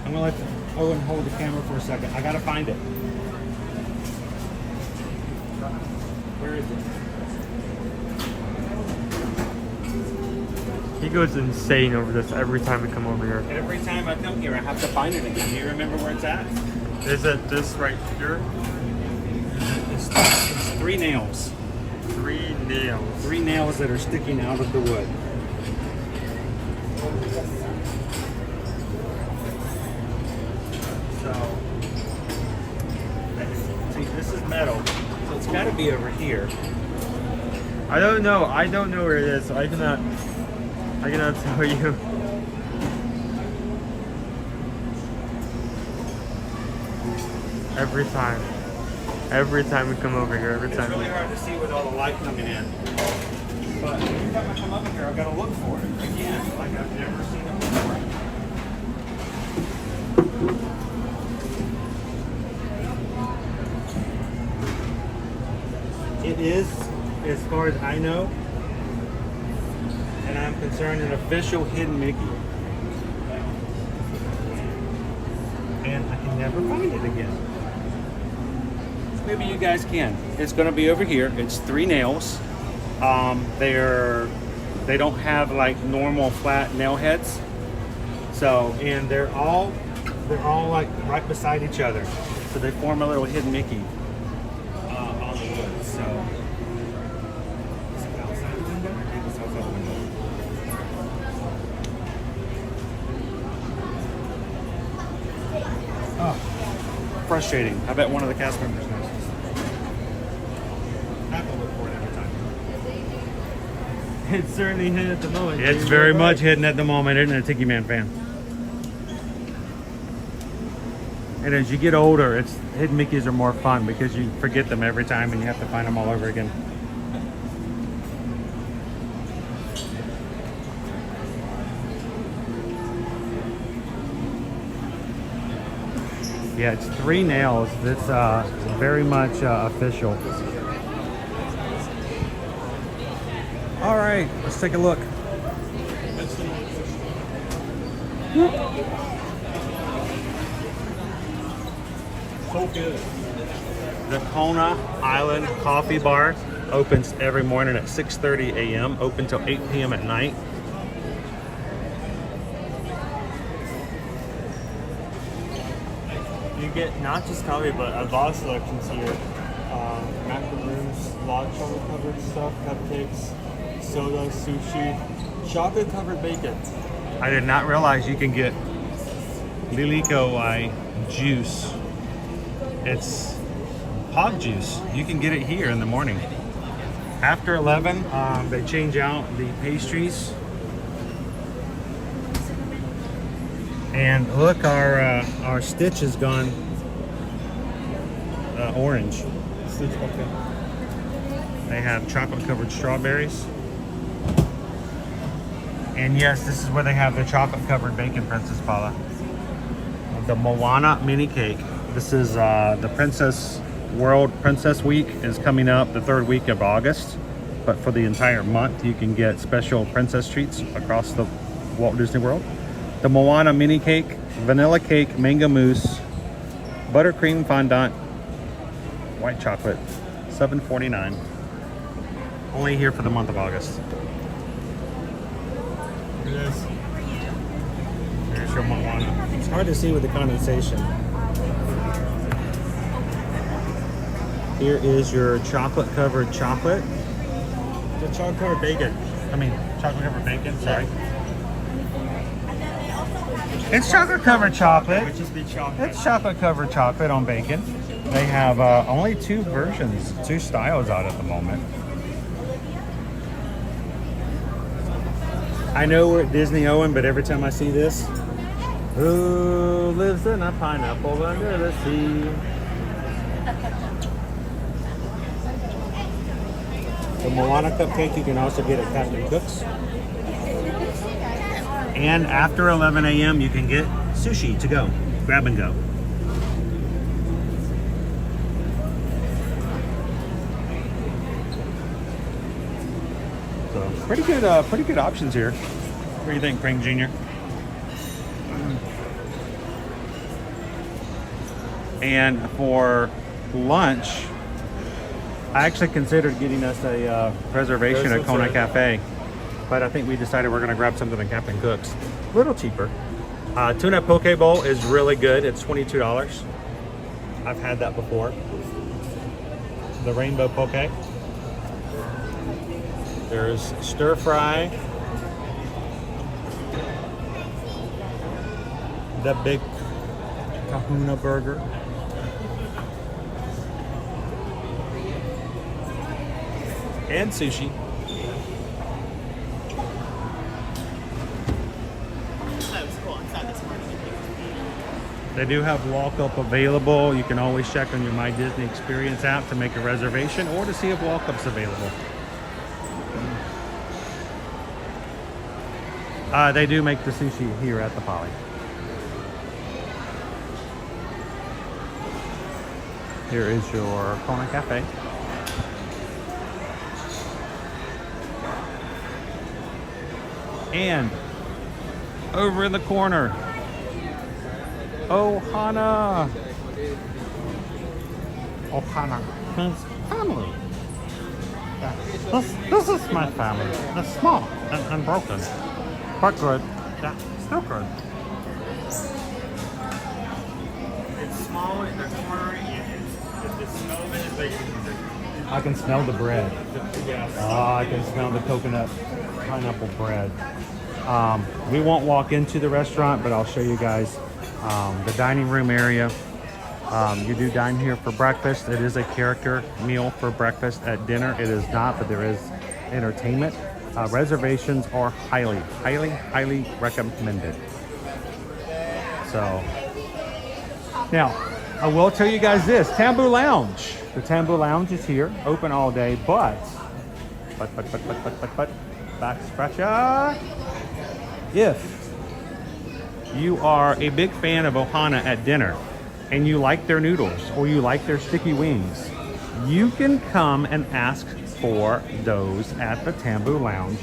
Speaker 1: I'm gonna let Owen hold the camera for a second. I gotta find it. Where is it?
Speaker 6: He goes insane over this every time we come over here.
Speaker 1: Every time I come here, I have to find it again. Do you remember where it's at?
Speaker 6: Is it this right here?
Speaker 1: It's 3 nails.
Speaker 6: 3 nails.
Speaker 1: 3 nails that are sticking out of the wood. So, see, this is metal, so it's got to be over here.
Speaker 6: I don't know. I don't know where it is, so I cannot tell you. Every time we come over here, every time.
Speaker 1: It's really hard to see with all the light coming in. But every time I come up here, I've got to look for it again, like I've never seen it before. It is, as far as I know, and I'm concerned, an official hidden Mickey. And I can never find it again. Maybe you guys can. It's going to be over here. It's 3 nails. They don't have like normal flat nail heads. So, and they're all like right beside each other. So they form a little hidden Mickey on the wood. So, is it outside the window? I think it's outside the window. Oh, frustrating. I bet one of the cast members knows. I have to look for it every time.
Speaker 6: It's certainly hidden at the moment.
Speaker 1: It's very much hidden at the moment, isn't it, Tiki Man fan? And as you get older, hidden Mickeys are more fun because you forget them every time and you have to find them all over again. Yeah, it's 3 nails. It's very much official. All right, let's take a look. So good. The Kona Island Coffee Bar opens every morning at 6:30 a.m. open till 8 p.m. at night.
Speaker 6: You get not just coffee, but a lot of selections here. Macaroons, a lot of chocolate covered stuff, cupcakes, soda, sushi, chocolate covered bacon.
Speaker 1: I did not realize you can get liliko juice. It's hog juice. You can get it here in the morning. After 11, they change out the pastries. And look, our stitch has gone orange.
Speaker 6: Stitch, okay.
Speaker 1: They have chocolate covered strawberries. And yes, this is where they have the chocolate covered bacon, Princess Paula. The Moana mini cake. This is the Princess Week is coming up the 3rd week of August. But for the entire month, you can get special princess treats across the Walt Disney World. The Moana mini cake, vanilla cake, mango mousse, buttercream fondant, white chocolate, $7.49. Only here for the month of August.
Speaker 6: It is.
Speaker 1: Here's your Moana. It's hard to see with the condensation. Here is your chocolate covered chocolate.
Speaker 6: The chocolate covered bacon.
Speaker 1: Chocolate covered bacon, sorry. It's chocolate covered chocolate.
Speaker 6: It would just be chocolate.
Speaker 1: It's chocolate covered chocolate on bacon. They have only 2 versions, 2 styles out at the moment. I know we're at Disney, Owen, but every time I see this, who lives in a pineapple under the sea? The Moana cupcake you can also get at Captain Cook's. And after 11 a.m. you can get sushi to go, grab and go. So pretty good options here. What do you think, Pring Jr.? And for lunch, I actually considered getting us a reservation at Kona Cafe, but I think we decided we're gonna grab something at Captain Cook's. A little cheaper. Tuna poke bowl is really good. It's $22. I've had that before. The rainbow poke. There's stir fry. The big kahuna burger. And sushi. They do have walk-up available. You can always check on your My Disney Experience app to make a reservation or to see if walk-up's available. They do make the sushi here at the Poly. Here is your Kona Cafe. And over in the corner, Ohana. Ohana means family. Yeah. This is my family. It's small and broken, but good. Yeah, still good.
Speaker 6: It's small in the corner, and the smell of it is like.
Speaker 1: I can smell the bread.
Speaker 6: Yes.
Speaker 1: I can smell the coconut pineapple bread. We won't walk into the restaurant, but I'll show you guys the dining room area. You do dine here for breakfast. It is a character meal for breakfast. At dinner, it is not, but there is entertainment. Reservations are highly recommended. So, now, I will tell you guys this, Tambu Lounge. The Tambu Lounge is here, open all day, but, back scratcher. If you are a big fan of Ohana at dinner and you like their noodles or you like their sticky wings, you can come and ask for those at the Tambu Lounge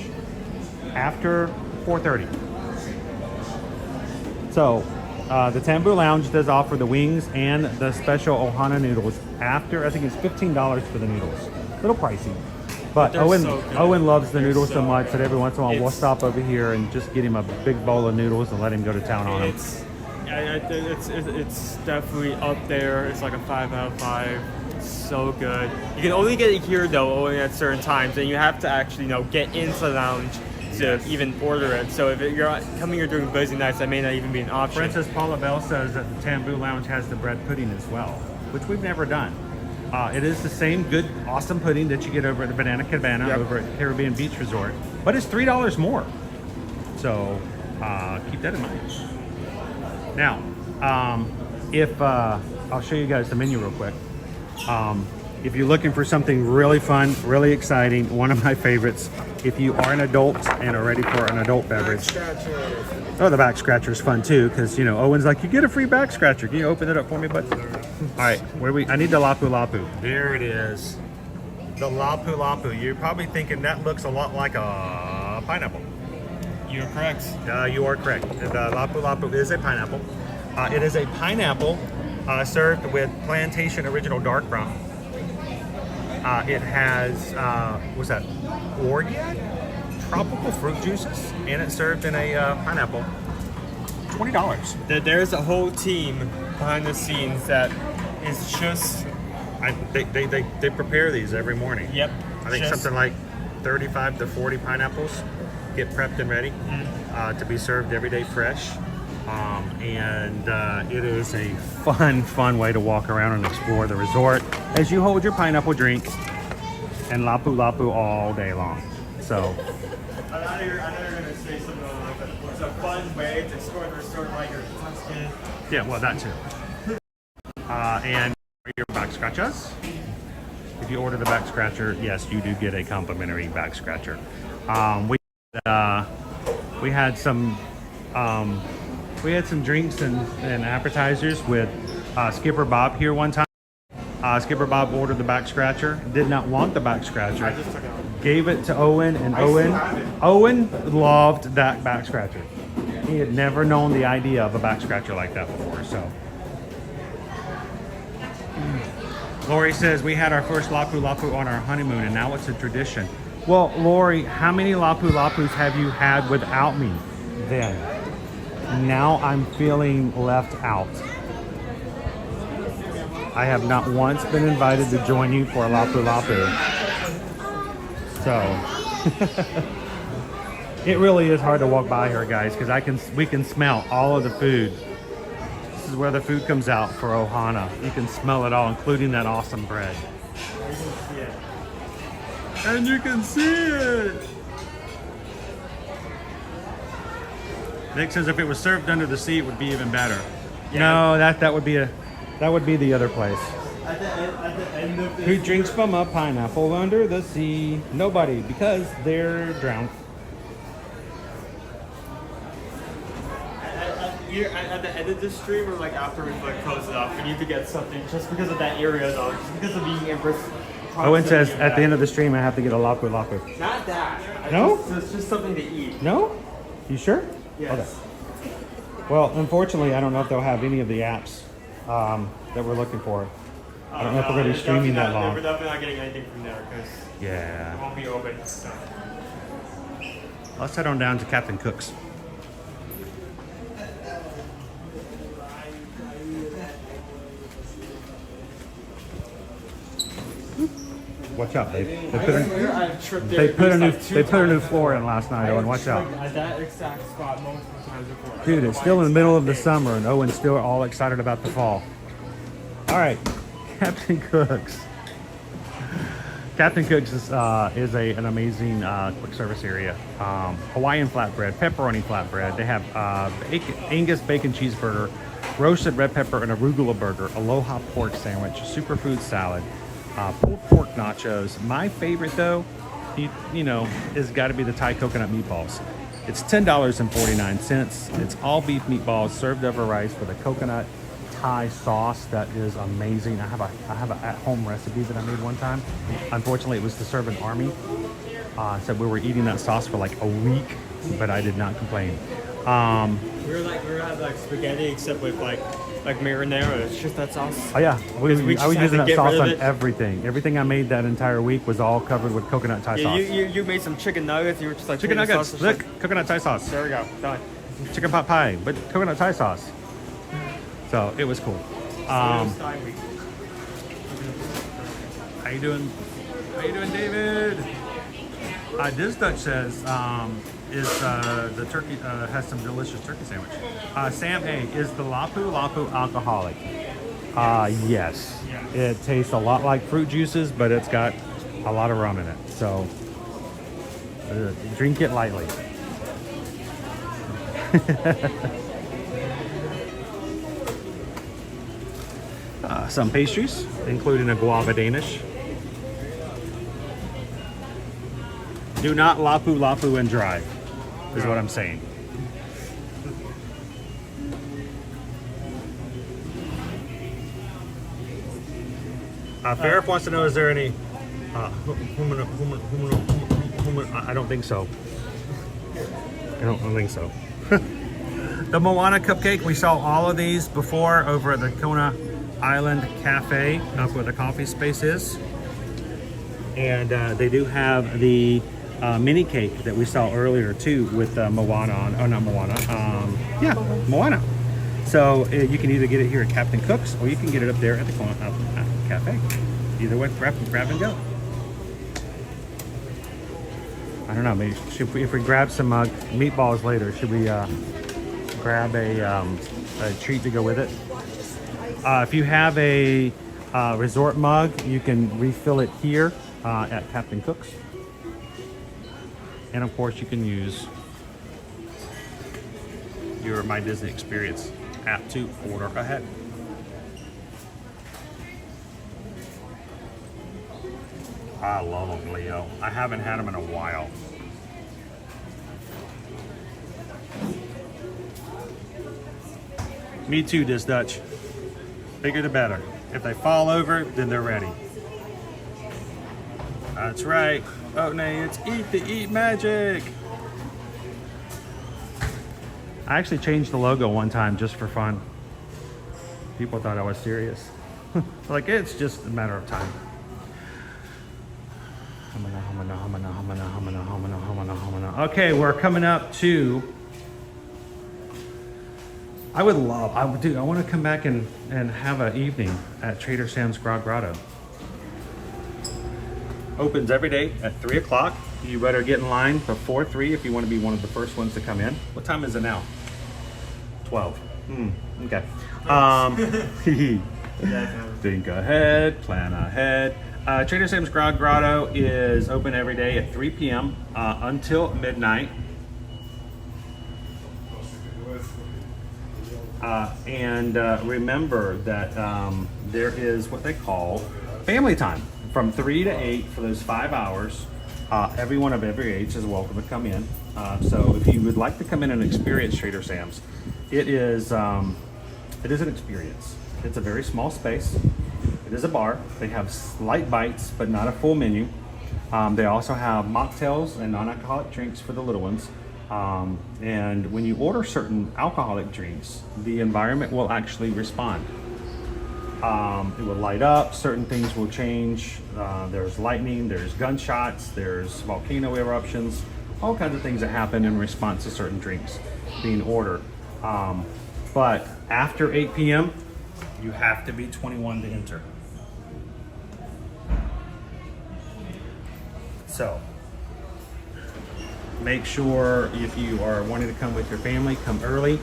Speaker 1: after 4:30. So the Tambu Lounge does offer the wings and the special Ohana noodles after, I think it's $15 for the noodles. A little pricey. But Owen loves the noodles so much that every once in a while we'll stop over here and just get him a big bowl of noodles and let him go to town on them.
Speaker 6: It's definitely up there. It's like a 5 out of 5. It's so good. You can only get it here though, only at certain times, and you have to actually get into the lounge to even order it. So if you're coming here during busy nights, that may not even be an option.
Speaker 1: Princess Paula Bell says that the Tambu Lounge has the bread pudding as well, which we've never done. It is the same good, awesome pudding that you get over at the Banana Cabana over at Caribbean Beach Resort, but it's $3 more. So keep that in mind. Now, I'll show you guys the menu real quick. If you're looking for something really fun, really exciting, one of my favorites, if you are an adult and are ready for an adult beverage. Oh, the back scratcher is fun too, because Owen's like, you get a free back scratcher. Can you open it up for me, bud? All right, I need the Lapu Lapu. There it is. The Lapu Lapu. You're probably thinking that looks a lot like a pineapple.
Speaker 6: You're correct.
Speaker 1: You are correct. The Lapu Lapu is a pineapple. It is a pineapple served with plantation original dark rum. It has, what's that? Oregon? Tropical fruit juices, and it's served in a pineapple. $20.
Speaker 6: There's a whole team behind the scenes that is just.
Speaker 1: They prepare these every morning.
Speaker 6: Yep.
Speaker 1: I think something like 35 to 40 pineapples get prepped and ready to be served every day fresh. It is a fun way to walk around and explore the resort as you hold your pineapple drink and Lapu Lapu all day long. So.
Speaker 6: I know you're going to say something like that. It's a fun way to explore the resort like your kid.
Speaker 1: Yeah, well, that too. And your back scratchers. If you order the back scratcher, yes, you do get a complimentary back scratcher. We had some drinks and appetizers with Skipper Bob here one time. Skipper Bob ordered the back scratcher, did not want the back scratcher, gave it to Owen, and Owen loved that back scratcher. He had never known the idea of a back scratcher like that before, so. Lori says, we had our first Lapu Lapu on our honeymoon and now it's a tradition. Well, Lori, how many Lapu Lapus have you had without me then? Now I'm feeling left out. I have not once been invited to join you for a Lapu Lapu. So, it really is hard to walk by here, guys, because we can smell all of the food. This is where the food comes out for Ohana. You can smell it all, including that awesome bread. And you can see it. Nick says if it was served under the sea, it would be even better. Yeah. No, that would be the other place.
Speaker 6: At the end of this,
Speaker 1: Who drinks from a pineapple under the sea? Nobody, because they're drowned.
Speaker 6: at the end of this stream or like after we like close it off, we need to get something just because of that area though, just because of being Empress.
Speaker 1: Owen says at the end of the stream I have to get a Lapu Lapu.
Speaker 6: Not that.
Speaker 1: No?
Speaker 6: It's just something to eat.
Speaker 1: No? You sure?
Speaker 6: Yes.
Speaker 1: Okay. Well, unfortunately, I don't know if they'll have any of the apps that we're looking for. I don't know if we're going to be streaming that long.
Speaker 6: We're definitely not getting anything from there because
Speaker 1: Yeah.
Speaker 6: it won't be open. So.
Speaker 1: Let's head on down to Captain Cook's. Watch out, they put a new floor in last night, Owen. Watch out.
Speaker 6: At that exact spot multiple times before.
Speaker 1: Dude, it's still in the middle of the summer and Owen's still all excited about the fall. All right, Captain Cook's. Captain Cook's is an amazing quick service area. Hawaiian flatbread, pepperoni flatbread. They have Angus bacon cheeseburger, roasted red pepper and arugula burger, aloha pork sandwich, superfood salad, pulled pork nachos. My favorite though, you know, is got to be the Thai coconut meatballs. It's $10.49. It's all beef meatballs served over rice with a coconut Thai sauce that is amazing. I have a at-home recipe that I made one time. Unfortunately, it was to serve an army. So we were eating that sauce for like a week, but I did not complain.
Speaker 6: We were having like spaghetti except with like marinara. It's just that sauce.
Speaker 1: Oh yeah, I was using that sauce on
Speaker 6: it.
Speaker 1: everything. Everything I made that entire week was all covered with coconut Thai sauce.
Speaker 6: You made some chicken nuggets. You were just like
Speaker 1: Chicken nuggets. Look, coconut Thai sauce.
Speaker 6: There we go. Done.
Speaker 1: Chicken pot pie, but coconut Thai sauce. So it was cool. How you doing? How you doing, David? This Dutch says the turkey has some delicious turkey sandwich. Sam A, is the Lapu Lapu alcoholic? Yes. It tastes a lot like fruit juices, but it's got a lot of rum in it. So drink it lightly. Some pastries, including a guava Danish. Do not Lapu Lapu and drive, is what I'm saying. Farif wants to know, is there any I don't think so. I don't think so. The Moana cupcake, we saw all of these before over at the Kona Island Cafe, up where the coffee space is. And they do have the mini cake that we saw earlier too with Moana on, oh not Moana, yeah, Moana. So you can either get it here at Captain Cook's or you can get it up there at the Kona Cafe. Either way, grab and go. I don't know, maybe if we grab some meatballs later, should we grab a treat to go with it? If you have a resort mug, you can refill it here at Captain Cook's. And of course, you can use your My Disney Experience app to order ahead. I love them, Leo. I haven't had them in a while. Me too, Dis Dutch. Bigger the better. If they fall over, then they're ready. That's right. Oh, nay, it's eat the eat magic. I actually changed the logo one time just for fun. People thought I was serious. Like, it's just a matter of time. Okay, we're coming up to, I want to come back and have an evening at Trader Sam's Grotto. Opens every day at 3 o'clock. You better get in line before 3 if you want to be one of the first ones to come in. What time is it now? 12. Okay. Think ahead, plan ahead. Trader Sam's Grotto is open every day at 3 p.m. Until midnight. Remember that there is what they call family time from 3 to 8 for those 5 hours. Everyone of every age is welcome to come in. So if you would like to come in and experience Trader Sam's, it is an experience. It's a very small space. It is a bar. They have slight bites, but not a full menu. They also have mocktails and non-alcoholic drinks for the little ones. And when you order certain alcoholic drinks, the environment will actually respond. It will light up, certain things will change. There's lightning, there's gunshots, there's volcano eruptions, all kinds of things that happen in response to certain drinks being ordered. But after 8 p.m., you have to be 21 to enter. So, make sure if you are wanting to come with your family, come early.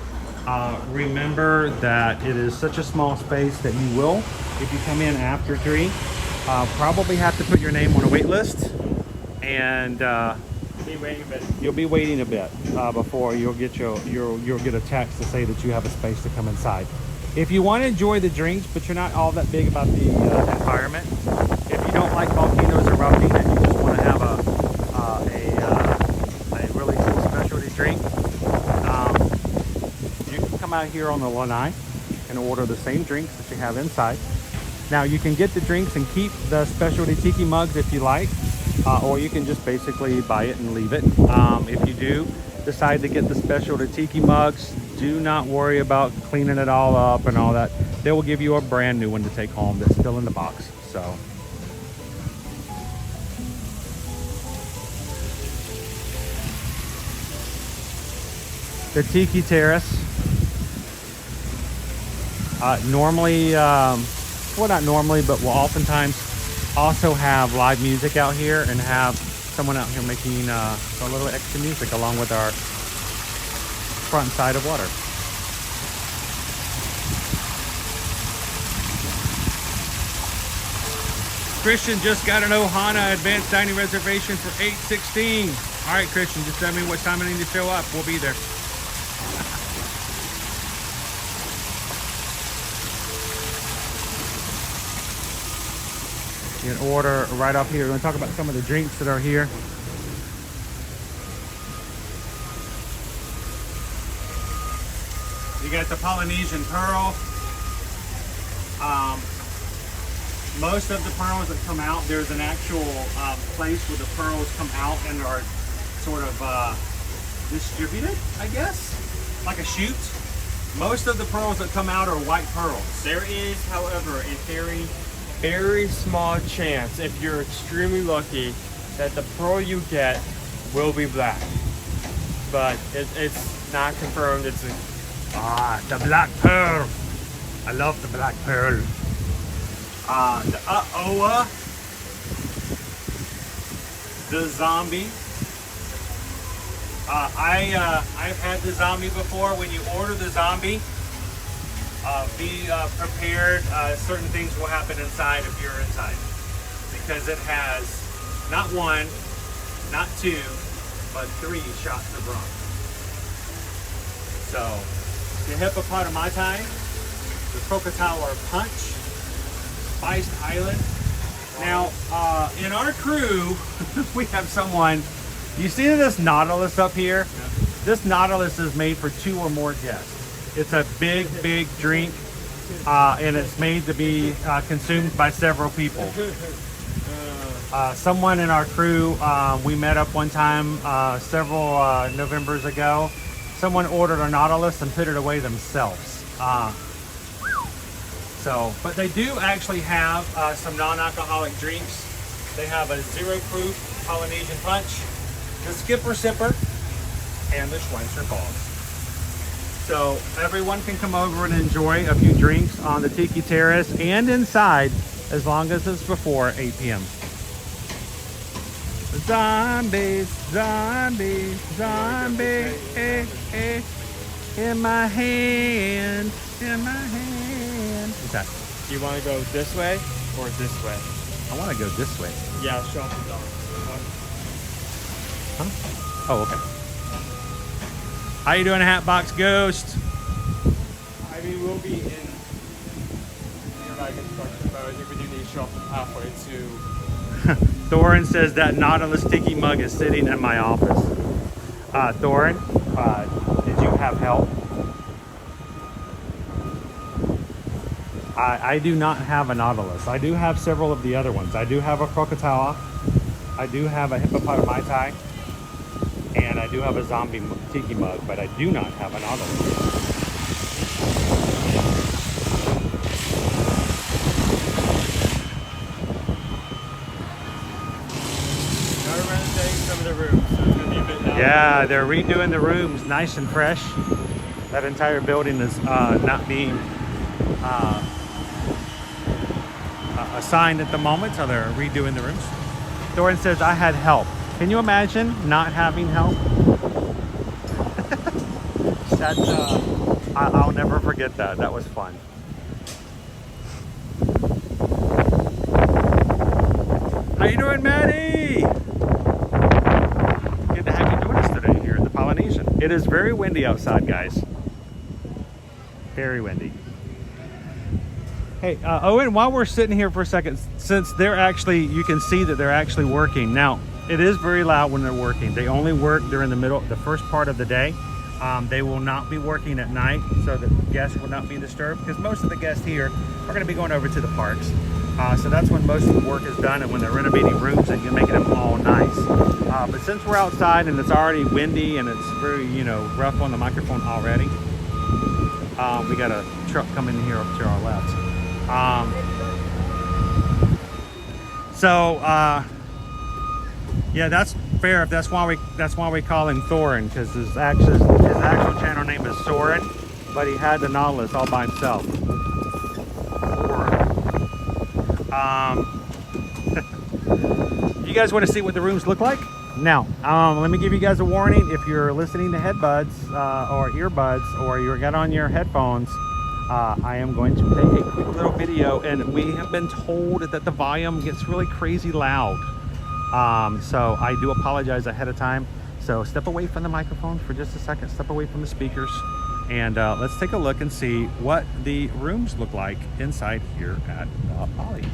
Speaker 1: Remember that it is such a small space that you will, if you come in after 3, probably have to put your name on a wait list, and you'll be waiting a bit before you'll get a text to say that you have a space to come inside. If you want to enjoy the drinks, but you're not all that big about the environment, if you don't like volcanoes erupting and you just want to have a really cool specialty drink, you can come out here on the lanai and order the same drinks that you have inside. Now you can get the drinks and keep the specialty tiki mugs if you like, or you can just basically buy it and leave it. If you do decide to get the specialty tiki mugs, do not worry about cleaning it all up and all that. They will give you a brand new one to take home that's still in the box. So the Tiki Terrace, normally, well, not normally, but will oftentimes also have live music out here and have someone out here making a little extra music along with our front side of water. Christian just got an Ohana advanced dining reservation for 8:16. All right, Christian, just tell me what time I need to show up. We'll be there. You can order right up here. We're going to talk about some of the drinks that are here. You got the Polynesian pearl. Most of the pearls that come out, there's an actual place where the pearls come out and are sort of distributed, I guess, like a chute. Most of the pearls that come out are white pearls.
Speaker 6: There is, however, a very small chance, if you're extremely lucky, that the pearl you get will be black. But it's not confirmed. It's
Speaker 1: the black pearl. I love the black pearl. The Oa, the zombie. I've had the zombie before. When you order the zombie, be prepared. Certain things will happen inside if you're inside, because it has not 1, not 2, but 3 shots of rum. So the hippopotami, the crocodile punch, spiced island. Now in our crew we have someone. You see this Nautilus up here? This Nautilus is made for 2 or more guests. It's a big drink, and it's made to be consumed by several people. Someone in our crew, we met up one time several Novembers ago. Someone ordered a Nautilus and put it away themselves. So, but they do actually have some non-alcoholic drinks. They have a 0 proof Polynesian punch, the Skipper Sipper, and the Schweitzer Falls. So everyone can come over and enjoy a few drinks on the Tiki Terrace and inside, as long as it's before 8 p.m. Zombies, zombies, zombies, in my hand, in my hand. What's that?
Speaker 6: Do you want to go this way or this way?
Speaker 1: I want to go this way.
Speaker 6: Yeah, show off the dog.
Speaker 1: Huh? Oh, okay. How you doing, Hatbox Ghost?
Speaker 6: I mean, we'll be in nearby construction, but I think we do need to show off the pathway to.
Speaker 1: Thorin says that Nautilus Tiki Mug is sitting in my office. Thorin, did you have help? I do not have a Nautilus. I do have several of the other ones. I do have a Krakatawa. I do have a Hippopotami Tai. And I do have a zombie Tiki Mug, but I do not have a Nautilus.
Speaker 6: Some of the rooms, so it's gonna be a bit loud.
Speaker 1: Yeah, they're redoing the rooms nice and fresh. That entire building is not being assigned at the moment, so they're redoing the rooms. Doran says, I had help. Can you imagine not having help? That's, I'll never forget that. That was fun. How you doing, Maddie? Good to have you join us today here at the Polynesian. It is very windy outside, guys. Very windy. Hey, Owen, while we're sitting here for a second, since they're actually, you can see that they're actually working. Now, it is very loud when they're working. They only work during the first part of the day. They will not be working at night, so that guests will not be disturbed, because most of the guests here are going to be going over to the parks. So that's when most of the work is done, and when they're renovating rooms and you're making them all nice. But since we're outside and it's already windy and it's very, rough on the microphone already, we got a truck coming in here up to our left. Yeah, that's fair. That's why we call him Thorin, because his actual channel name is Soren, but he had the Nautilus all by himself. You guys want to see what the rooms look like? Now, let me give you guys a warning. If you're listening to headbuds or earbuds, or you got on your headphones, I am going to play a quick little video, and we have been told that the volume gets really crazy loud. So I do apologize ahead of time. So step away from the microphone for just a second, step away from the speakers, and let's take a look and see what the rooms look like inside here at Poly.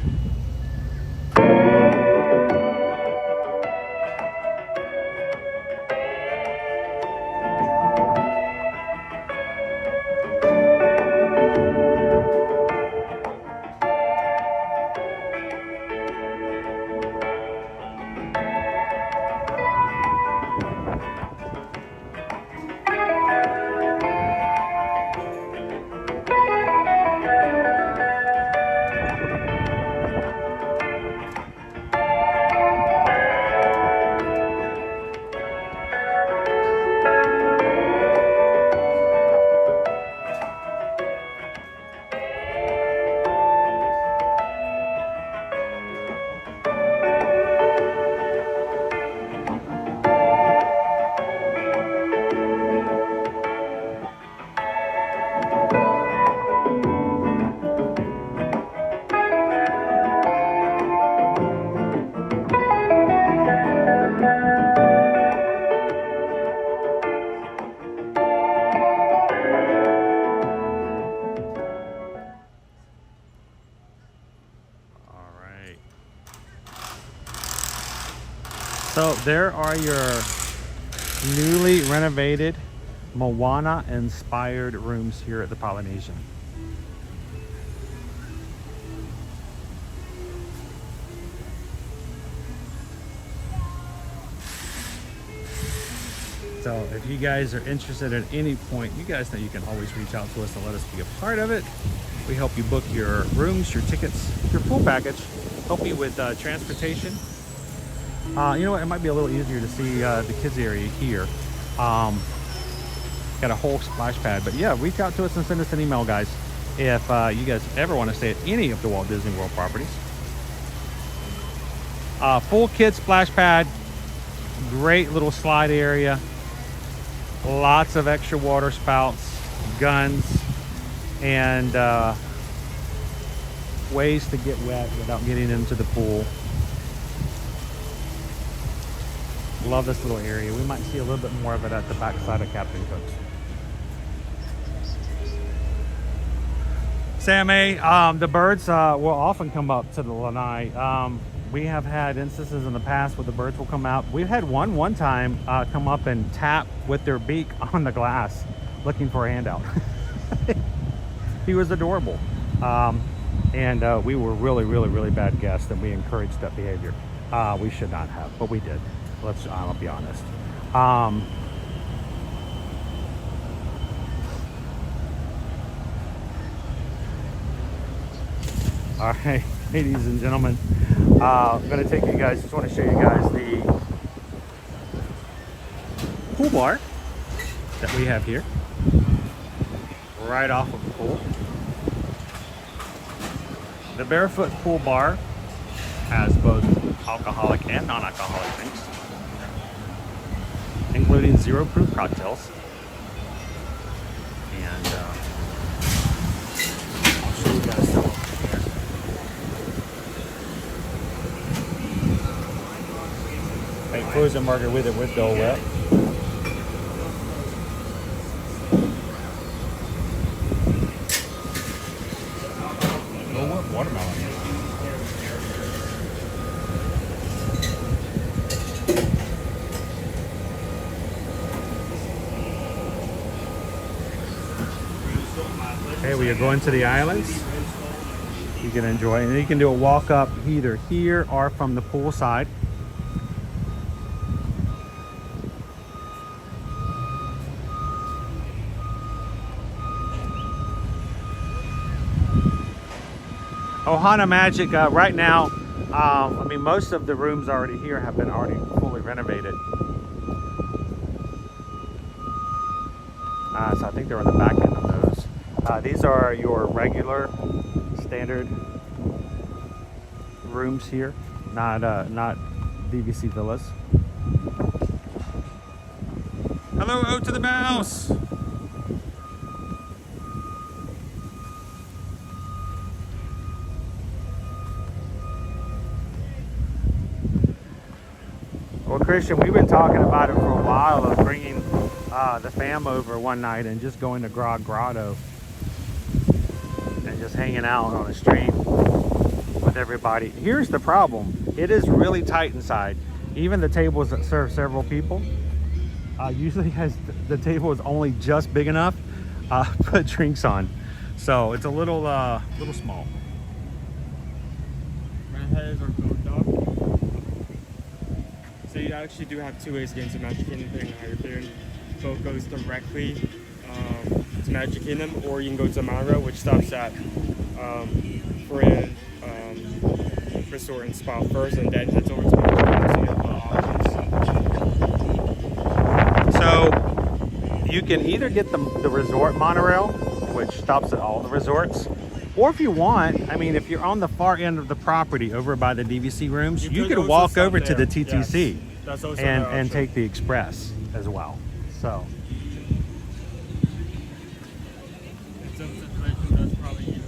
Speaker 1: So there are your newly renovated Moana inspired rooms here at the Polynesian. It's So if you guys are interested at any point, you guys know you can always reach out to us and let us be a part of it. We help you book your rooms, your tickets, your pool package, help you with transportation. You know what, it might be a little easier to see the kids area here. Got a whole splash pad, but yeah, reach out to us and send us an email, guys, if you guys ever want to stay at any of the Walt Disney World properties. Full kids splash pad, great little slide area, lots of extra water spouts, guns, and ways to get wet without getting into the pool. Love this little area. We might see a little bit more of it at the back side of Captain Cook's. Sammy, the birds will often come up to the lanai. We have had instances in the past where the birds will come out. We've had one time come up and tap with their beak on the glass looking for a handout. He was adorable. And we were really bad guests, and we encouraged that behavior. We should not have, but we did. I'll be honest. All right, ladies and gentlemen, I'm going to take you guys, just want to show you guys the pool bar that we have here, right off of the pool. The Barefoot Pool Bar has both alcoholic and non-alcoholic drinks, including zero-proof cocktails. And I'll show you guys some of them here. A frozen margarita with Dole Whip. Dole Whip watermelon. Okay, we are going to the islands. You can enjoy, and you can do a walk up either here or from the pool side. Ohana Magic, right now, I mean, most of the rooms already here have been already fully renovated. So I think they're on the back end of those. These are your regular standard rooms here, not DVC villas. Hello, out to the mouse. Well, Christian, we've been talking about it for a while of bringing the fam over one night and just going to Grog Grotto and just hanging out on the stream with everybody. Here's the problem. It is really tight inside. Even the tables that serve several people usually has the table is only just big enough to put drinks on. So it's a little small.
Speaker 6: Redheads or goat dog. So you actually do have two ways to get into Magic Kingdom depending on how you're feeling. Boat goes directly to Magic Kingdom, or you can go to Maui, which stops at Friend Resort and Spa first, and then heads over to Magic Kingdom. So you can either get the resort monorail, which stops at all the resorts, or if you want, I mean, if you're on the far end of the property over by the DVC rooms, you could walk over to the TTC and take the express as well. So in some situations, that's probably even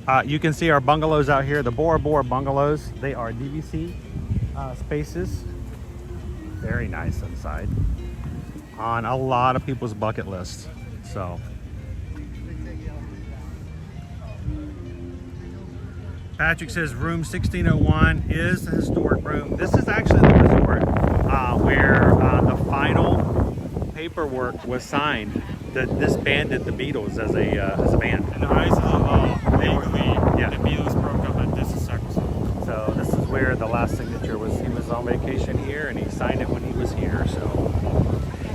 Speaker 6: faster.
Speaker 1: You can see our bungalows out here, the Bora Bora bungalows. They are DVC spaces. Very nice inside. On a lot of people's bucket lists. So Patrick says room 1601 is the historic room. This is actually the resort where the final paperwork was signed that disbanded the Beatles as a band.
Speaker 6: In the eyes of the law, legally,
Speaker 1: yeah.
Speaker 6: the Beatles broke up at this is Sacrosanct.
Speaker 1: So this is where the last signature was. He was was on vacation here and he signed it when he was here. So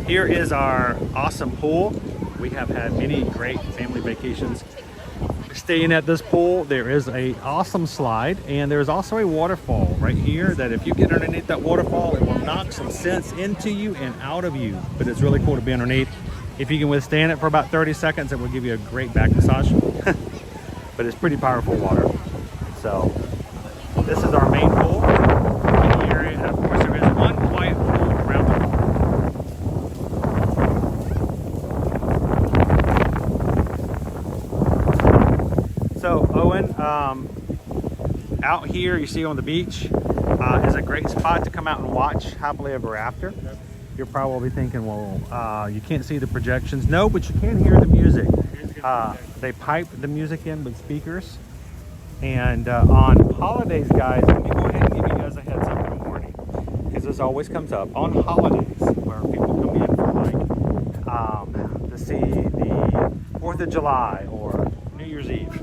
Speaker 1: here is our awesome pool. We have had many great family vacations staying at this pool. There is a awesome slide, and there's also a waterfall right here that if you get underneath that waterfall, it will knock some sense into you and out of you. But it's really cool to be underneath. If you can withstand it for about 30 seconds, it will give you a great back massage. But it's pretty powerful water. So this is our main pool in the area, and of course there is one quiet pool around the pool. So Owen, out here you see on the beach is a great spot to come out and watch Happily Ever After. You're probably thinking, well, you can't see the projections. No, but you can hear the music. They pipe the music in with speakers. And on holidays, guys, let me go ahead and give you guys a heads up in the morning, because this always comes up. On holidays, where people come in for like to see the 4th of July or New Year's Eve,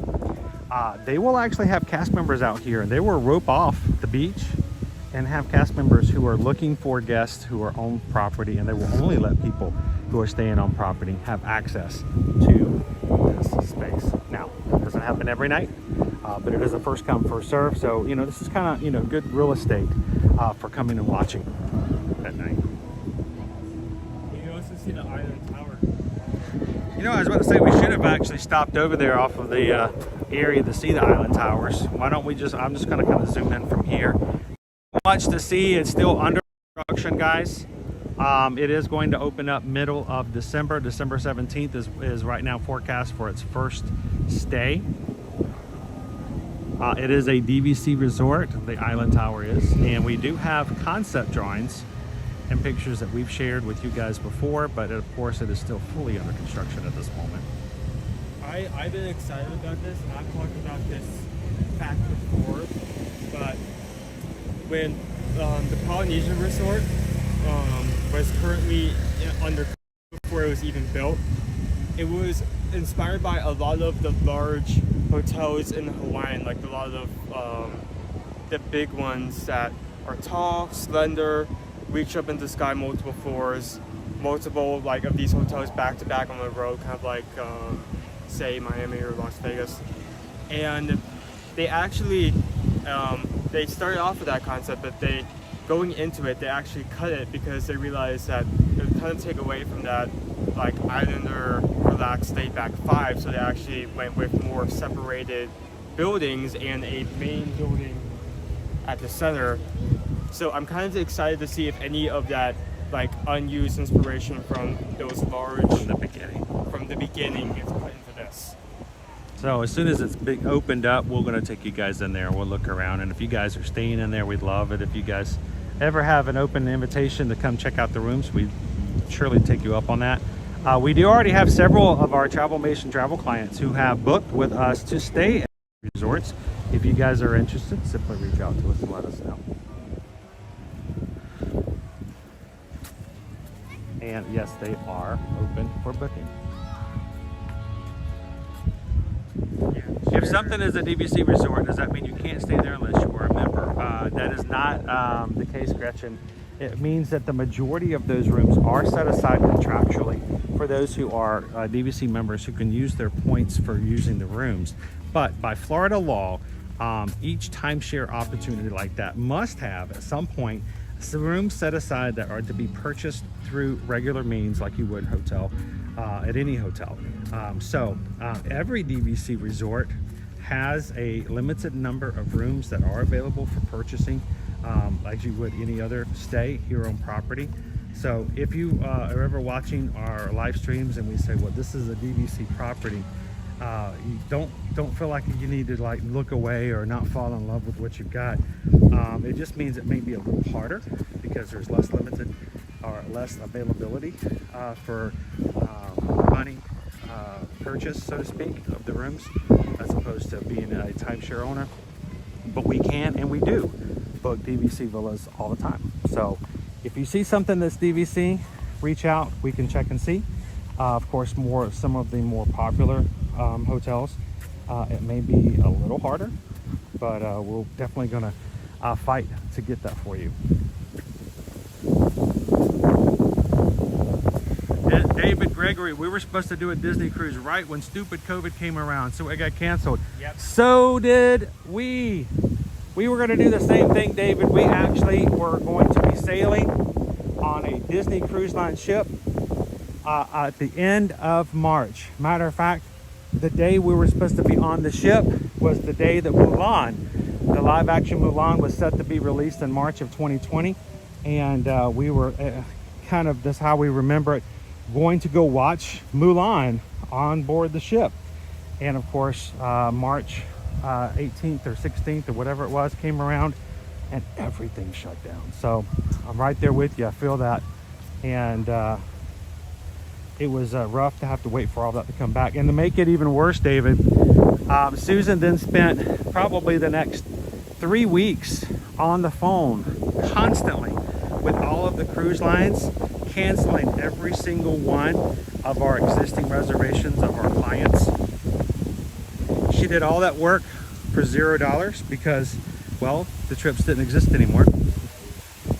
Speaker 1: they will actually have cast members out here, and they will rope off the beach and have cast members who are looking for guests who are on property, and they will only let people who are staying on property have access to this space. Now, it doesn't happen every night, but it is a first come, first serve. So, you know, this is kind of, you know, good real estate for coming and watching at night.
Speaker 6: You can also see the island tower.
Speaker 1: You know, I was about to say we should have actually stopped over there off of the area to see the island towers. Why don't we just, I'm just going to kind of zoom in from here. Much to see. It's still under construction, guys. It is going to open up middle of December. December 17th is right now forecast for its first stay. It is a DVC resort, the island tower is, and we do have concept drawings and pictures that we've shared with you guys before, but of course it is still fully under construction at this moment.
Speaker 6: I've been excited about this, and I've talked about this fact before, but when the Polynesian resort was currently under before it was even built, it was inspired by a lot of the large hotels in Hawaii, like a lot of the big ones that are tall, slender, reach up into the sky, multiple floors, multiple like of these hotels back to back on the road, kind of like say Miami or Las Vegas. And they actually they started off with that concept, but they going into it, they actually cut it because they realized that it would kind of take away from that like islander relaxed laid back vibe. So they actually went with more separated buildings and a main building at the center. So I'm kind of excited to see if any of that like unused inspiration from those large
Speaker 1: From the beginning
Speaker 6: gets put into this.
Speaker 1: So as soon as it's opened up, we're going to take you guys in there. We'll look around, and if you guys are staying in there, we'd love it. If you guys ever have an open invitation to come check out the rooms, we'd surely take you up on that. We do already have several of our Travelmation travel clients who have booked with us to stay at resorts. If you guys are interested, simply reach out to us and let us know. And yes, they are open for booking. If something is a DVC resort, does that mean you can't stay there unless you are a member? That is not the case, Gretchen. It means that the majority of those rooms are set aside contractually for those who are DVC members who can use their points for using the rooms. But by Florida law, each timeshare opportunity like that must have at some point some rooms set aside that are to be purchased through regular means like you would hotel at any hotel. Every DVC resort has a limited number of rooms that are available for purchasing like you would any other stay here on property. So if you are ever watching our live streams and we say, well, this is a DVC property, you don't feel like you need to like look away or not fall in love with what you've got. It just means it may be a little harder because there's less limited or less availability for money purchase, so to speak, of the rooms as opposed to being a timeshare owner. But we can and we do book DVC villas all the time. So if you see something that's DVC, reach out, we can check and see. Of course, some of the more popular hotels, it may be a little harder, but we're definitely gonna fight to get that for you. David Gregory, we were supposed to do a Disney cruise right when stupid COVID came around, so it got canceled.
Speaker 6: Yep.
Speaker 1: So did we. We were going to do the same thing, David. We actually were going to be sailing on a Disney Cruise Line ship at the end of March. Matter of fact, the day we were supposed to be on the ship was the day that Mulan, the live action Mulan, was set to be released in March of 2020. And we were kind of, that's how we remember it, going to go watch Mulan on board the ship. And of course, March 18th or 16th or whatever it was came around and everything shut down. So I'm right there with you. I feel that. And it was rough to have to wait for all that to come back. And to make it even worse, David, Susan then spent probably the next 3 weeks on the phone constantly with all of the cruise lines, canceling every single one of our existing reservations of our clients. She did all that work for $0 because, well, the trips didn't exist anymore,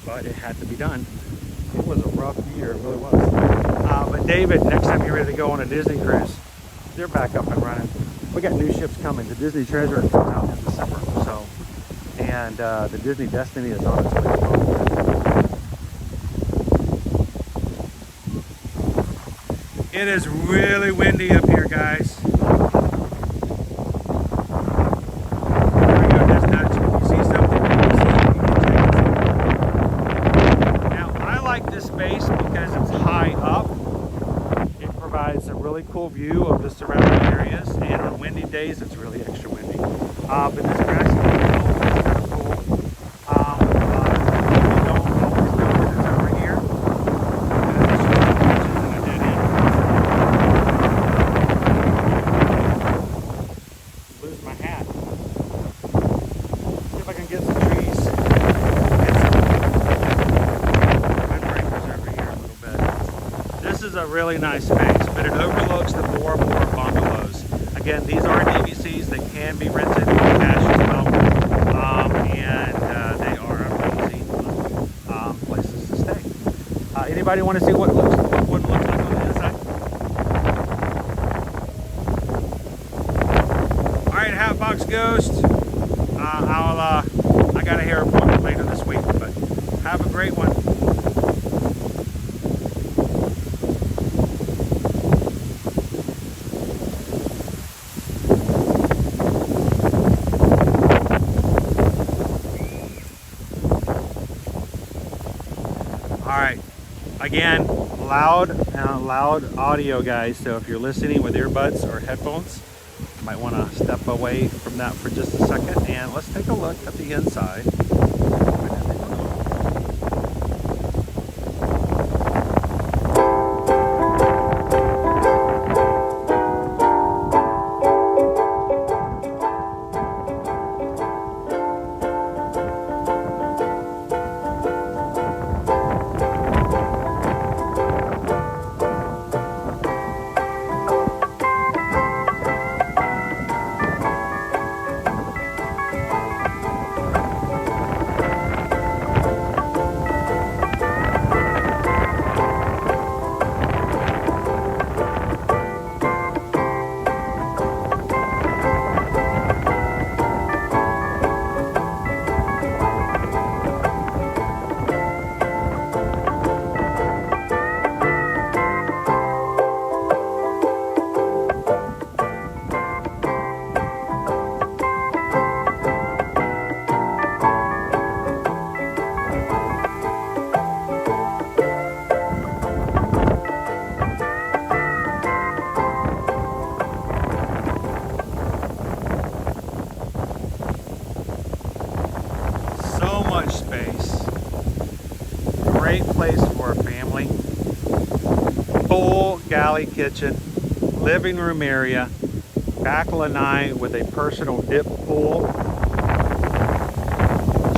Speaker 1: but it had to be done. It was a rough year, it really was. But David, next time you're ready to go on a Disney cruise, they're back up and running. We got new ships coming. The Disney Treasure comes out in December, so, and the Disney Destiny is on its way as well. It is really windy up here, guys. Cool view of the surrounding areas, and on windy days it's really extra windy. But this grassy hill is kind of cool. You don't always know what is over here. Lose my hat. See if I can get some trees. Windbreakers over here a little bit. This is a really nice space, but it overlooks the Bora Bora Bungalows. Again, these are DVCs. They can be rented for cash as well. And they are amazing places to stay. Anybody want to see what it looks like on the inside? All right, Hatbox Ghost. I got to hear from you later this week, but have a great one. Again, loud audio, guys. So if you're listening with earbuds or headphones, you might want to step away from that for just a second. And let's take a look at the inside. Great place for a family. Full galley kitchen, living room area, back lanai with a personal dip pool,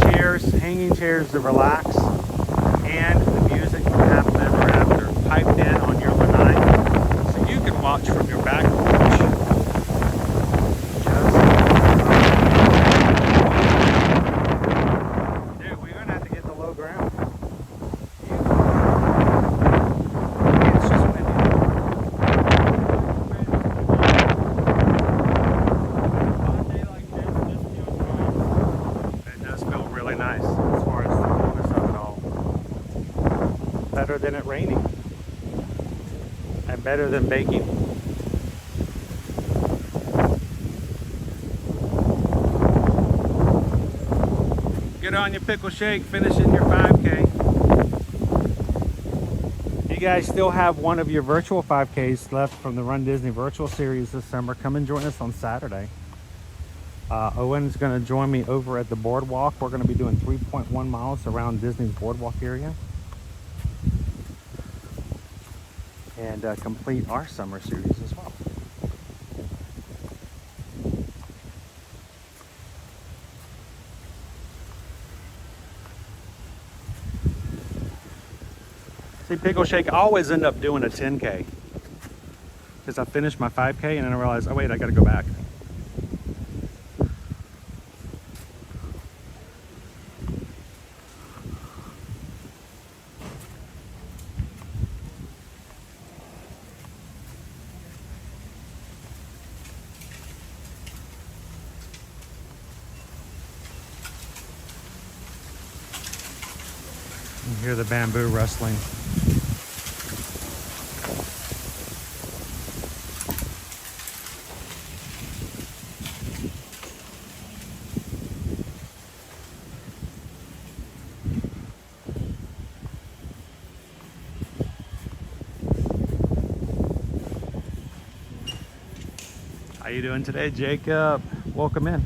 Speaker 1: chairs, hanging chairs to relax, and the music from Happily Ever After piped in on your lanai, so you can watch from your back porch. better than it raining. And better than baking. Get on your pickle shake, finishing your 5K. You guys still have one of your virtual 5Ks left from the Run Disney virtual series this summer. Come and join us on Saturday. Owen's going to join me over at the boardwalk. We're going to be doing 3.1 miles around Disney's boardwalk area. And complete our summer series as well. See, Pickle Shake, I always end up doing a 10K. Because I finished my 5K and then I realized, oh wait, I got to go back. You hear the bamboo rustling. How you doing today, Jacob? Welcome in.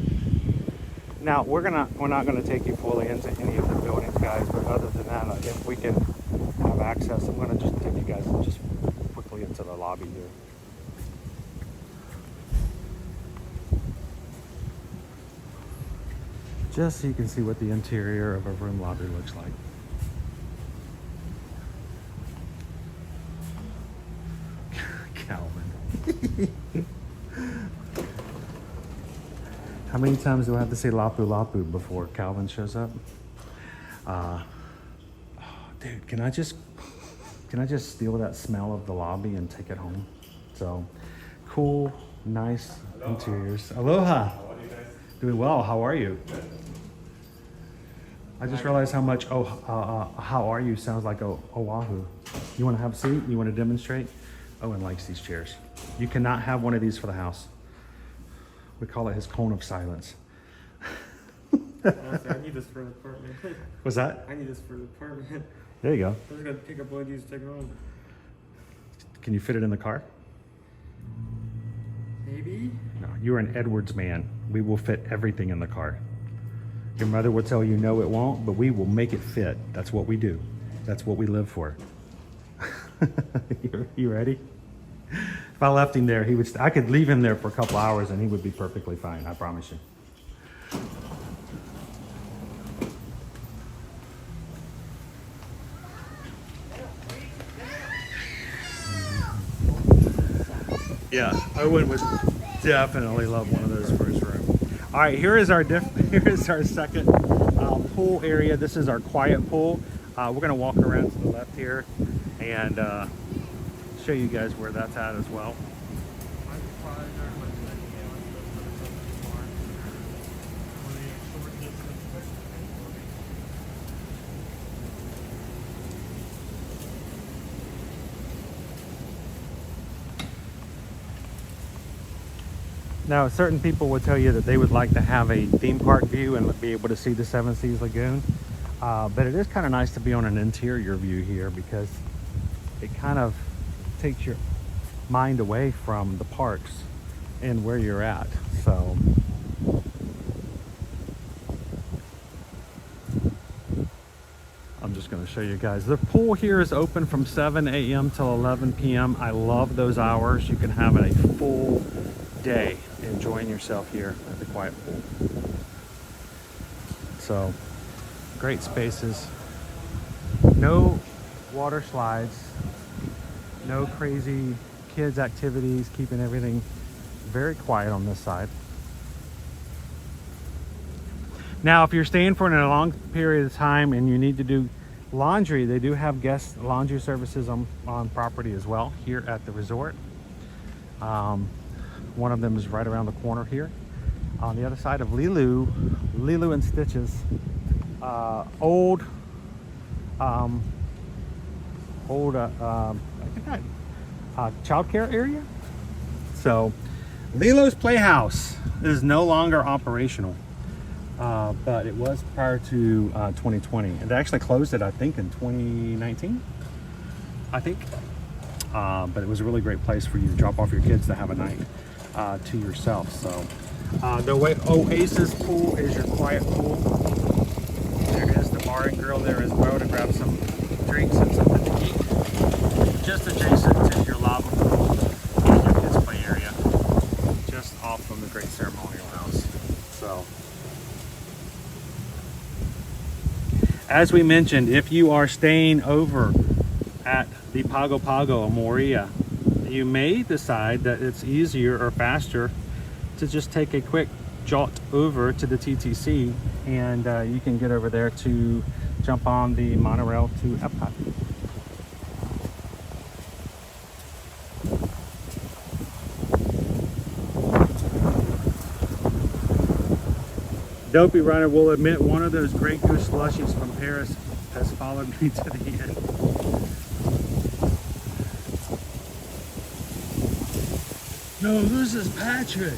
Speaker 1: Now we're not gonna take you fully into any of the buildings, guys. But other than that, if we can have access, I'm gonna just take you guys just quickly into the lobby here. Just so you can see what the interior of a room lobby looks like. Calvin. How many times do I have to say Lapu Lapu before Calvin shows up? Oh, dude, can I just steal that smell of the lobby and take it home? So, cool, nice interiors. Aloha. How are you guys? Doing well. How are you? Good. I just realized how much how are you sounds like Oahu. You want to have a seat? You want to demonstrate? Owen likes these chairs. You cannot have one of these for the house. We call it his cone of silence.
Speaker 6: Honestly, I need this for the apartment.
Speaker 1: What's that?
Speaker 6: I need this for the apartment.
Speaker 1: There you go.
Speaker 6: I'm just gonna pick up one of these and take it home.
Speaker 1: Can you fit it in the car?
Speaker 6: Maybe?
Speaker 1: No, you're an Edwards man. We will fit everything in the car. Your mother will tell you no, it won't, but we will make it fit. That's what we do. That's what we live for. You ready? If I left him there, I could leave him there for a couple hours and he would be perfectly fine, I promise you. Yeah, Owen would definitely love one of those for his room. All right, here is our second pool area. This is our quiet pool. We're gonna walk around to the left here and show you guys where that's at as well. Now, certain people will tell you that they would like to have a theme park view and be able to see the Seven Seas Lagoon. But it is kind of nice to be on an interior view here because it kind of takes your mind away from the parks and where you're at. So I'm just going to show you guys. The pool here is open from 7 a.m. till 11 p.m. I love those hours. You can have a full day enjoying yourself here at the quiet pool. So great spaces, no water slides, no crazy kids activities, keeping everything very quiet on this side. Now if you're staying for a long period of time and you need to do laundry, they do have guest laundry services on property as well here at the resort. One of them is right around the corner here on the other side of Lilo and Stitch's old old childcare area. So Lilo's Playhouse is no longer operational, but it was prior to 2020. It actually closed it, I think, in 2019, I think. But it was a really great place for you to drop off your kids to have a night to yourself. So the Oasis pool is your quiet pool. There is the bar and grill there as well to grab some drinks and something to eat. Just adjacent to your lava pool, your kids play area, just off from the great ceremonial house. So, as we mentioned, if you are staying over at the Pago Pago Moria, you may decide that it's easier or faster to just take a quick jaunt over to the TTC, and you can get over there to jump on the monorail to Epcot. Dopey Runner will admit one of those Grey Goose slushies from Paris has followed me to the end. No, this is Patrick.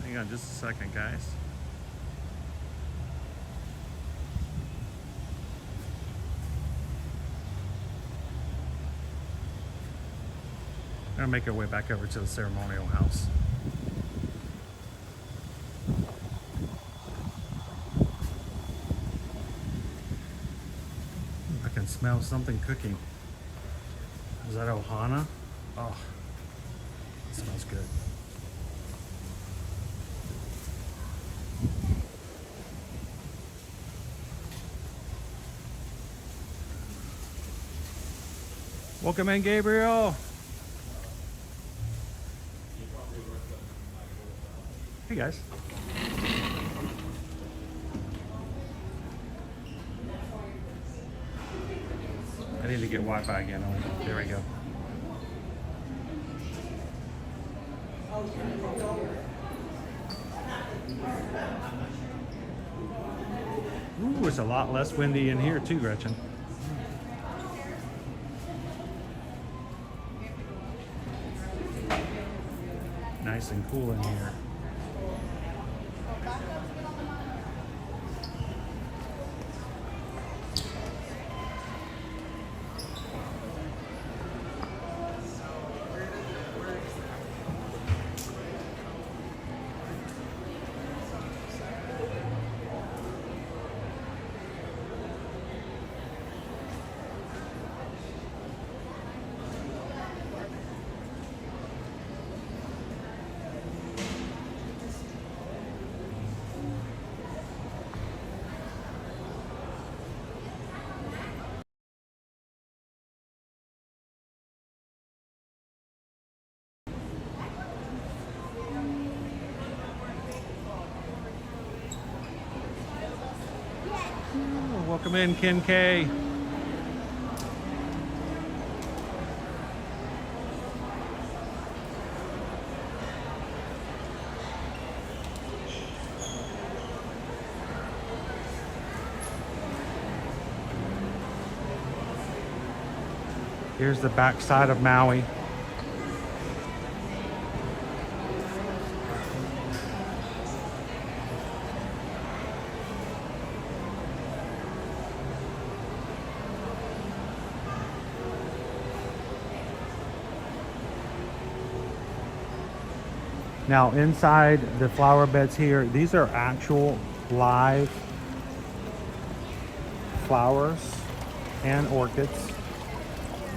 Speaker 1: Hang on just a second, guys. I'm gonna make our way back over to the ceremonial house. I can smell something cooking. Is that Ohana? Oh, it smells good. Welcome in, Gabriel. Hey guys. I need to get Wi-Fi again. Oh, there we go. Ooh, it's a lot less windy in here too, Gretchen. Nice and cool in here. Welcome in, Ken K. Here's the backside of Maui. Now inside the flower beds here, these are actual live flowers and orchids.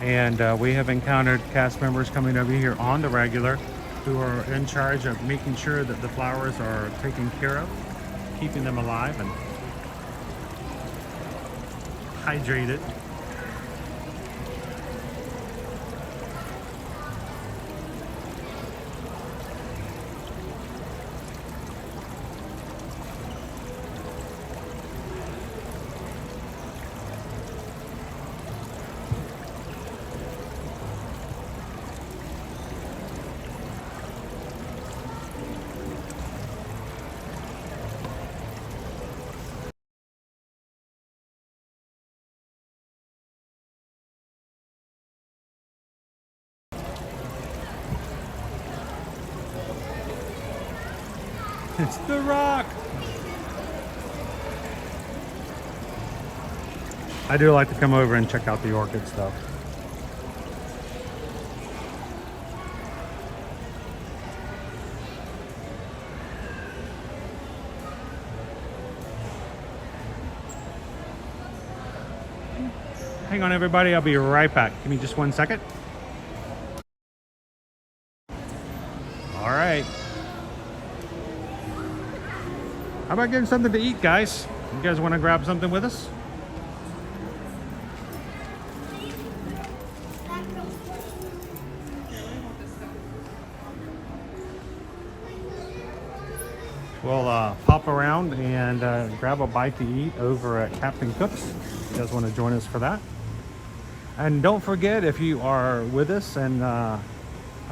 Speaker 1: And we have encountered cast members coming over here on the regular who are in charge of making sure that the flowers are taken care of, keeping them alive and hydrated. It's The Rock. I do like to come over and check out the orchid stuff. Hang on everybody, I'll be right back. Give me just 1 second. All right. How about getting something to eat, guys? You guys want to grab something with us? We'll pop around and grab a bite to eat over at Captain Cook's. You guys want to join us for that? And don't forget, if you are with us and a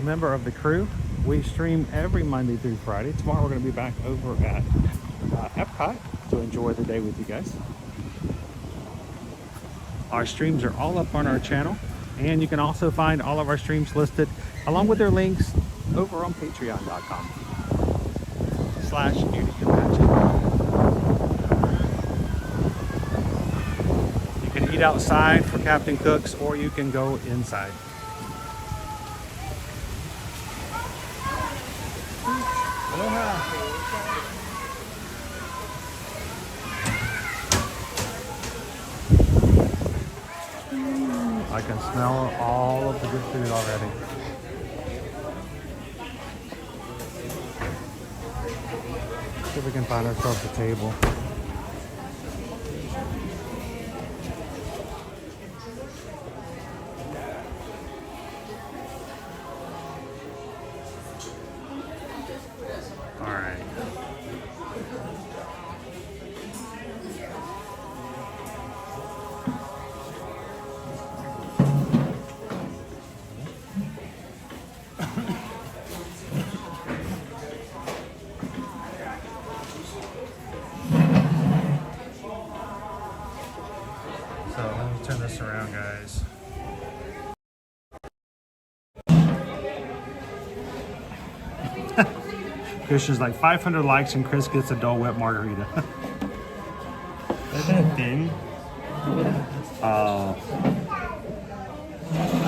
Speaker 1: member of the crew, we stream every Monday through Friday. Tomorrow we're going to be back over at Epcot to enjoy the day with you guys. Our streams are all up on our channel, and you can also find all of our streams listed along with their links over on patreon.com/AirToYourMagic. You can eat outside for Captain Cook's, or you can go inside. I can smell all of the good food already. See if we can find ourselves a table. All right. So let me turn this around, guys. Christian's like 500 likes and Chris gets a Dole Whip margarita.
Speaker 6: Is that a thing? I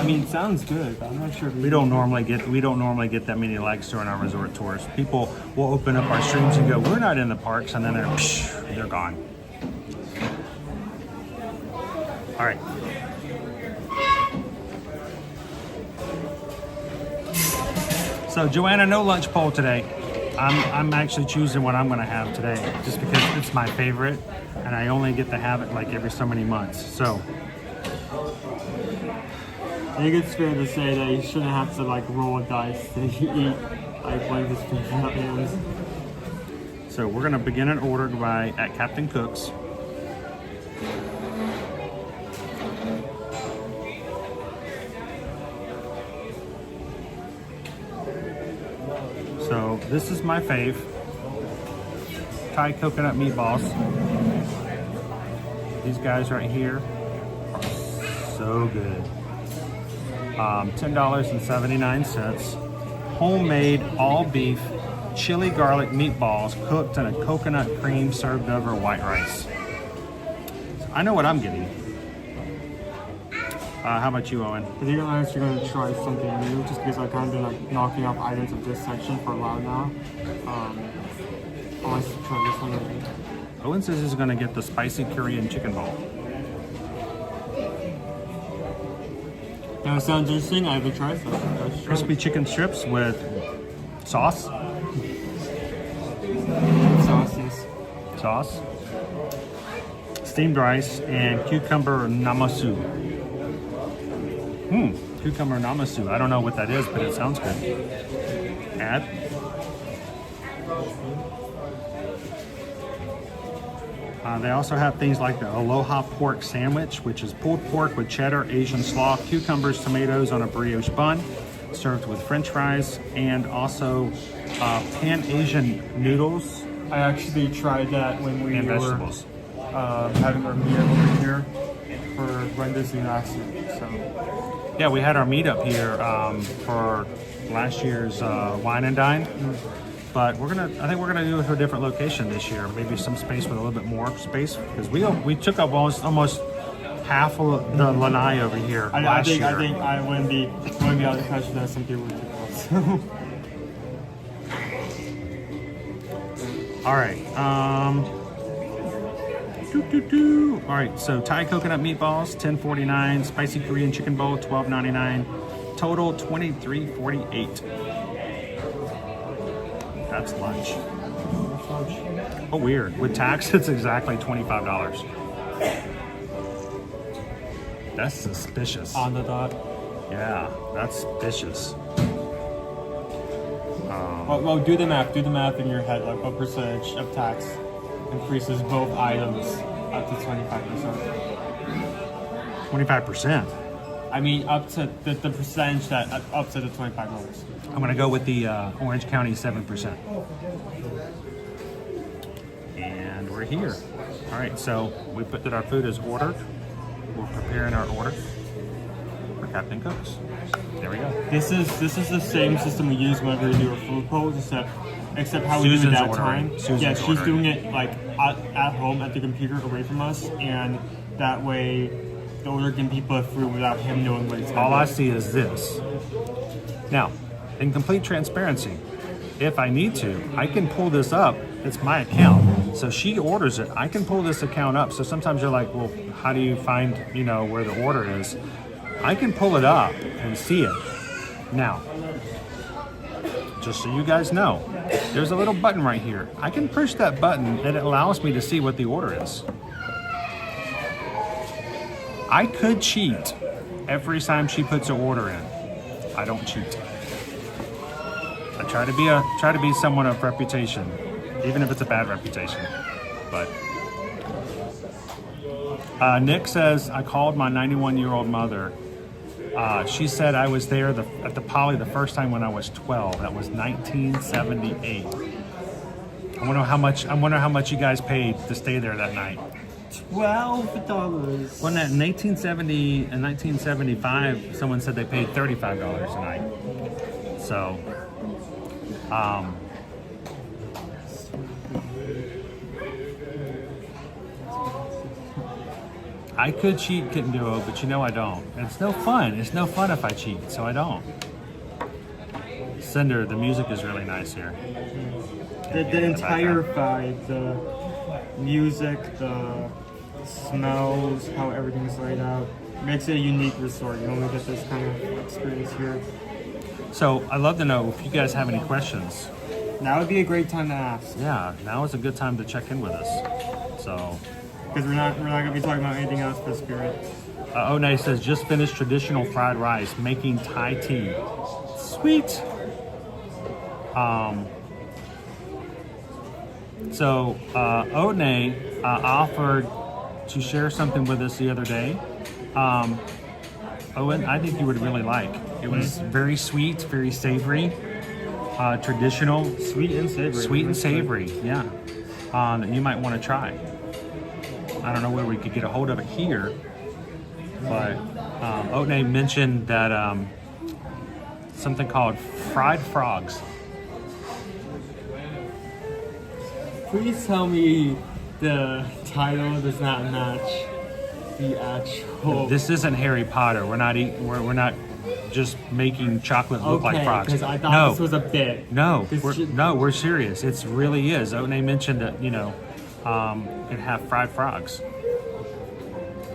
Speaker 6: mean, it sounds good, but I'm not sure.
Speaker 1: We don't normally get that many likes during our resort tours. People will open up our streams and go, "We're not in the parks," and then they're gone. All right. So Joanna, no lunch poll today. I'm actually choosing what I'm going to have today, just because it's my favorite, and I only get to have it like every so many months. So
Speaker 6: I think it's fair to say that you shouldn't have to like roll a dice that you eat like one of his pizza hands.
Speaker 1: So we're going to begin an order at Captain Cook's. So this is my fave. Thai coconut meatballs. These guys right here are so good. $10.79. Homemade all beef chili garlic meatballs cooked in a coconut cream served over white rice. So I know what I'm getting. How about you, Owen?
Speaker 6: I think you're going to try something new, just because I've kind of been like knocking off items of this section for a while now. I want to try this one.
Speaker 1: Owen says he's going to get the spicy Korean chicken ball.
Speaker 6: That sounds interesting. I haven't tried so.
Speaker 1: Crispy chicken strips with sauce.
Speaker 6: Sauces.
Speaker 1: Sauce. Steamed rice and cucumber namasu. Cucumber namasu. I don't know what that is, but it sounds good. Add. They also have things like the Aloha pork sandwich, which is pulled pork with cheddar, Asian slaw, cucumbers, tomatoes on a brioche bun, served with French fries, and also Pan-Asian noodles.
Speaker 6: I actually tried that when we
Speaker 1: and
Speaker 6: were
Speaker 1: vegetables.
Speaker 6: having our meal over here for Disney last year. So
Speaker 1: Yeah, we had our meetup here for last year's Wine and Dine. But I think we're gonna do it to a different location this year. Maybe some space with a little bit more space because we took up almost half of the lanai over here last year.
Speaker 6: I think I wouldn't be out of the question that some people would take off.
Speaker 1: All right. All right. So Thai coconut meatballs, $10.49. Spicy Korean chicken bowl, $12.99. Total $23.48. That's lunch. Oh, weird. With tax, it's exactly $25. That's suspicious.
Speaker 6: On the dot.
Speaker 1: Yeah, that's suspicious.
Speaker 6: Well, do the math. Do the math in your head. Like, what percentage of tax increases both items up to 25%?
Speaker 1: 25%.
Speaker 6: I mean, up to the percentage that up to the $25.
Speaker 1: I'm gonna go with the Orange County 7%. And we're here. All right, so we put that our food is ordered. We're preparing our order for Captain Cook's. There we go.
Speaker 6: This is the same system we use whenever we do our food polls, except how we do it
Speaker 1: Susan's
Speaker 6: that
Speaker 1: ordering.
Speaker 6: time.
Speaker 1: Susan's
Speaker 6: Yeah, she's
Speaker 1: ordering.
Speaker 6: doing it like at home at the computer away from us, and that way the order can be put through without him knowing what it's
Speaker 1: All
Speaker 6: going
Speaker 1: I
Speaker 6: to
Speaker 1: see is this. Now, in complete transparency, if I need to, I can pull this up. It's my account. So she orders it. I can pull this account up. So sometimes you're like, well, how do you find, where the order is? I can pull it up and see it. Now, just so you guys know, there's a little button right here. I can push that button and it allows me to see what the order is. I could cheat every time she puts an order in. I don't cheat. I try to be someone of reputation, even if it's a bad reputation. But Nick says, I called my 91-year-old mother. She said I was there at the Poly the first time when I was 12. That was 1978. I wonder how much you guys paid to stay there that night.
Speaker 6: $12.
Speaker 1: When in 1970 and 1975, someone said they paid $35 a night. So, I could cheat Kitten Duo, but I don't. It's no fun. It's no fun if I cheat, so I don't. Cinder, the music is really nice here.
Speaker 6: The entire vibe, the music, the smells, how everything's laid out, makes it a unique resort. You only get this kind of experience here.
Speaker 1: So I'd love to know if you guys have any questions.
Speaker 6: Now would be a great time to ask.
Speaker 1: Yeah, now is a good time to check in with us. So,
Speaker 6: Because we're not going to be talking about anything else for Spirit.
Speaker 1: One says, just finished traditional fried rice, making Thai tea. Sweet. So One offered to share something with us the other day. Owen, I think you would really like. It was very sweet, very savory, traditional.
Speaker 6: Sweet and savory.
Speaker 1: Sweet and savory, yeah. That you might want to try. I don't know where we could get a hold of it here, but One mentioned that something called fried frogs.
Speaker 6: Please tell me the title does not match the actual.
Speaker 1: This isn't Harry Potter. We're not we're not just making chocolate look like frogs.
Speaker 6: Because I thought this was a bit.
Speaker 1: No, we're serious. It really is. One mentioned that it have fried frogs,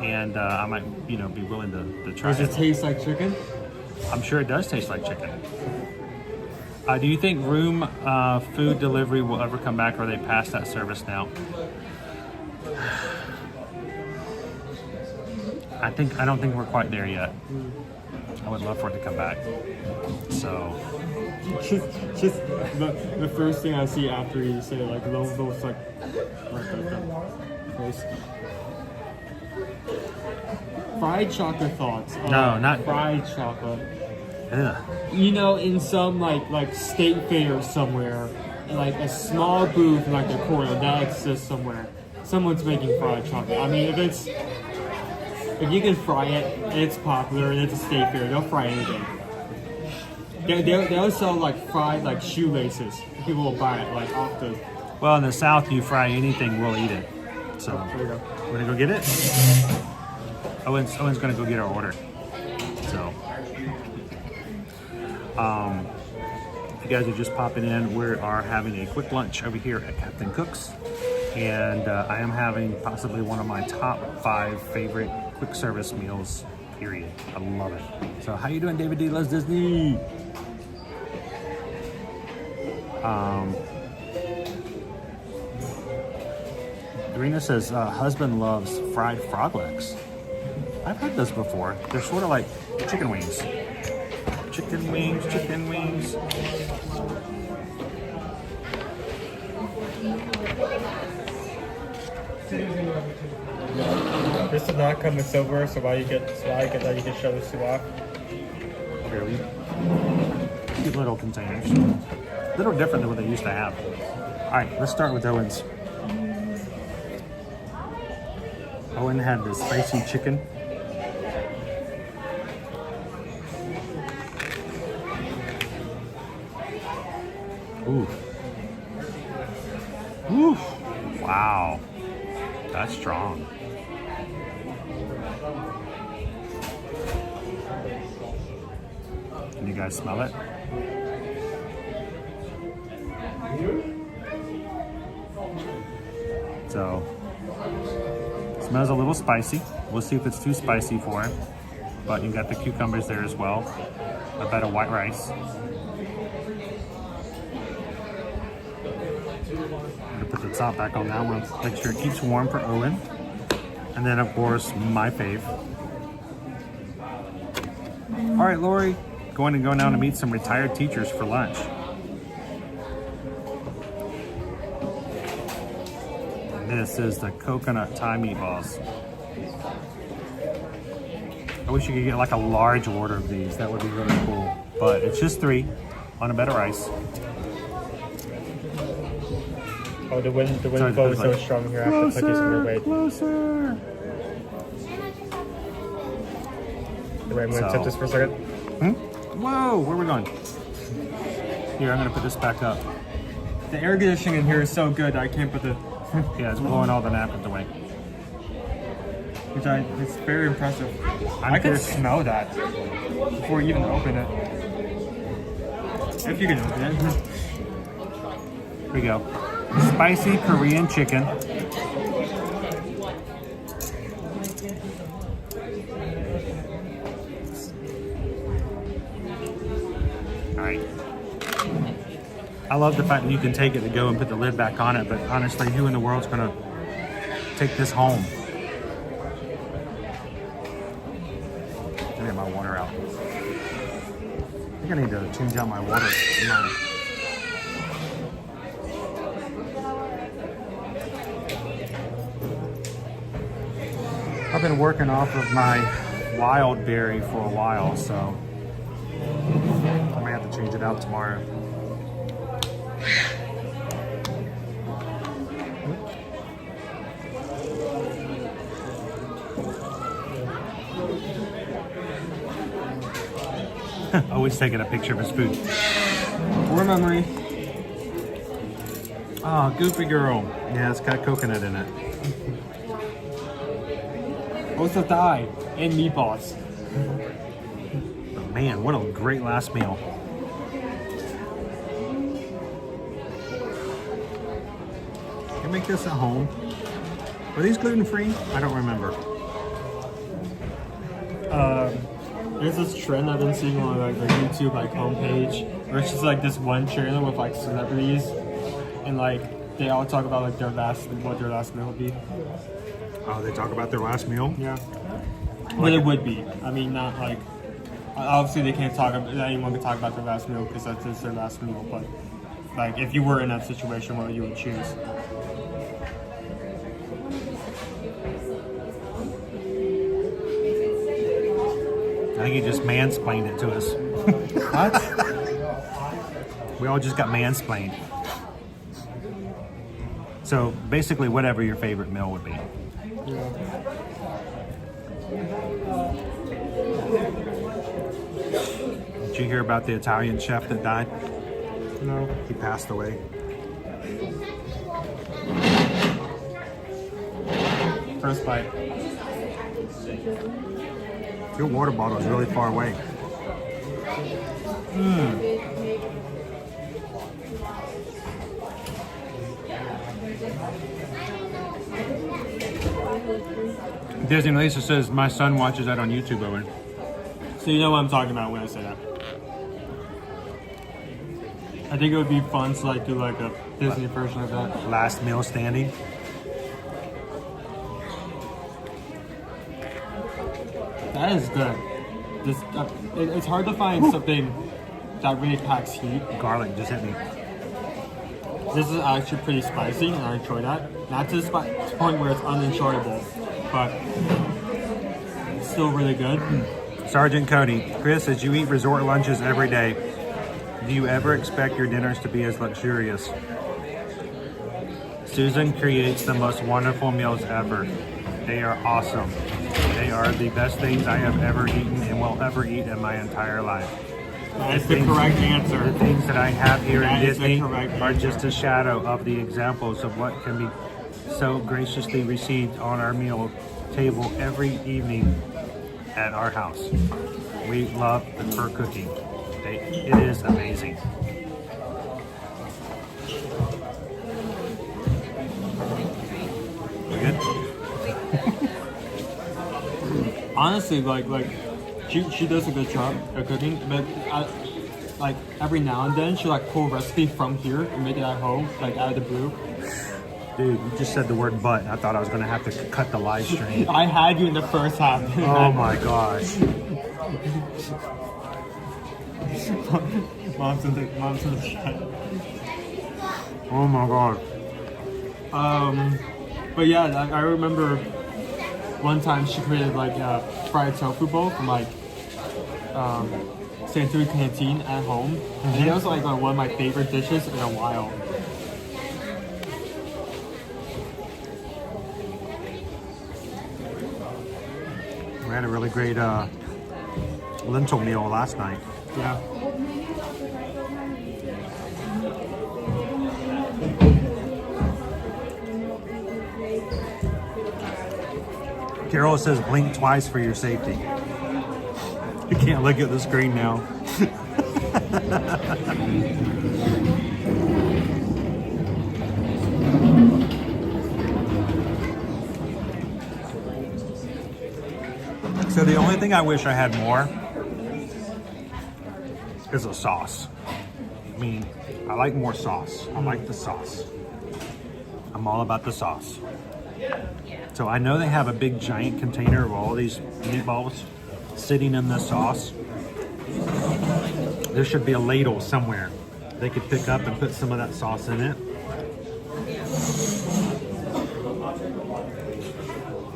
Speaker 1: and I might be willing to try.
Speaker 6: Does it taste like chicken?
Speaker 1: I'm sure it does taste like chicken. Do you think room food delivery will ever come back, or are they past that service now? I don't think we're quite there yet. I would love for it to come back. So,
Speaker 6: just the first thing I see after you say like those like face. Fried chocolate thoughts.
Speaker 1: No, not
Speaker 6: fried chocolate.
Speaker 1: ugh.
Speaker 6: In some like state fair somewhere, like a small booth in like the corner that exists somewhere. Someone's making fried chocolate. I mean, if you can fry it, and it's popular, and it's a state fair, they'll fry anything. They also sell like fried like shoelaces. People will buy it like off the.
Speaker 1: Well, in the South, you fry anything, we'll eat it. So
Speaker 6: There you go.
Speaker 1: we're gonna go get it. Owen's gonna go get our order. So, if you guys are just popping in, we are having a quick lunch over here at Captain Cook's, and I am having possibly one of my top 5 favorite quick service meals. Period. I love it. So, how you doing, David D? Loves Disney. Dorina says husband loves fried frog legs. I've had those before. They're sort of like chicken wings. Chicken wings, chicken wings.
Speaker 6: This does not come with silver, so while you get that, you can show this to off.
Speaker 1: Really cute little containers. A little different than what they used to have. All right, let's start with Owen's. Owen had the spicy chicken. Ooh. Ooh. Wow. That's strong. Can you guys smell it? So, smells a little spicy. We'll see if it's too spicy for it. But you got the cucumbers there as well. A bit of white rice. I'm gonna put the top back on that one. Make sure it keeps warm for Owen. And then of course, my fave. All right, Lori, going down to meet some retired teachers for lunch. This is the coconut Thai meatballs. I wish you could get like a large order of these. That would be really cool. But it's just 3 on a bed of rice.
Speaker 6: Oh, the wind
Speaker 1: Sorry,
Speaker 6: blows so
Speaker 1: like,
Speaker 6: strong here. I have to put this in the weight.
Speaker 1: Closer.
Speaker 6: Wait, I'm gonna tip this for a second.
Speaker 1: Whoa, where are we going? Here, I'm gonna put this back up.
Speaker 6: The air conditioning in here is so good. I can't put the.
Speaker 1: Yeah, it's blowing all the napkins away.
Speaker 6: It's very impressive. I could
Speaker 1: curious.
Speaker 6: smell that before you even open it. If you can open it.
Speaker 1: Here we go. Spicy Korean chicken. All right. I love the fact that you can take it to go and put the lid back on it, but honestly, who in the world's gonna take this home? Let me get my water out. I think I need to change out my water. I've been working off of my wild berry for a while, so I may have to change it out tomorrow. Always taking a picture of his food.
Speaker 6: For memory.
Speaker 1: Oh, goofy girl. Yeah, it's got coconut in it.
Speaker 6: Also Thai and meatballs.
Speaker 1: But man, what a great last meal. Can you make this at home? Are these gluten-free? I don't remember.
Speaker 6: There's this trend I've been seeing on like the YouTube like homepage where it's just like this one channel with like celebrities and like they all talk about like what their last meal would be.
Speaker 1: Oh, they talk about their last meal?
Speaker 6: Yeah. What it would be. I mean, not like obviously they can't talk about anyone can talk about their last meal because that's just their last meal. But like if you were in that situation, what you would choose?
Speaker 1: I think he just mansplained it to us.
Speaker 6: What?
Speaker 1: We all just got mansplained. So basically, whatever your favorite meal would be. you hear about the Italian chef that died?
Speaker 6: No.
Speaker 1: He passed away.
Speaker 6: First bite.
Speaker 1: Your water bottle is really far away. Disney Lisa says my son watches that on YouTube, Owen.
Speaker 6: So you know what I'm talking about when I say that. I think it would be fun to like do like a Disney version of that.
Speaker 1: Last meal standing.
Speaker 6: That is good. This, it's hard to find something that really packs heat.
Speaker 1: Garlic just hit me.
Speaker 6: This is actually pretty spicy, and I enjoy that. Not to the point where it's unenjoyable, but it's still really good.
Speaker 1: Sergeant Cody, Chris, as you eat resort lunches every day, do you ever expect your dinners to be as luxurious? Susan creates the most wonderful meals ever. They are awesome. They are the best things I have ever eaten and will ever eat in my entire life.
Speaker 6: That's the correct answer.
Speaker 1: The things that I have here
Speaker 6: That
Speaker 1: in
Speaker 6: is the
Speaker 1: Disney
Speaker 6: correct
Speaker 1: are
Speaker 6: answer.
Speaker 1: just a shadow of the examples of what can be so graciously received on our meal table every evening at our house. We love the fur cooking. It is amazing. We good?
Speaker 6: Honestly, like she does a good job at cooking, but like every now and then she like pull a recipe from here and make it at home, like out of the blue.
Speaker 1: Dude, you just said the word but. I thought I was going to have to cut the live stream.
Speaker 6: I had you in the first half.
Speaker 1: Oh my gosh.
Speaker 6: Mom's in the chat.
Speaker 1: Oh my god.
Speaker 6: But yeah, I remember one time she created like a fried tofu bowl from like Santori Canteen at home. And it was like one of my favorite dishes in a while.
Speaker 1: We had a really great lentil meal last night.
Speaker 6: Yeah.
Speaker 1: Carol says blink twice for your safety. You can't look at the screen now. So the only thing I wish I had more is a sauce. I mean, I like more sauce. I like the sauce. I'm all about the sauce. So I know they have a big giant container of all these meatballs sitting in the sauce. There should be a ladle somewhere they could pick up and put some of that sauce in it.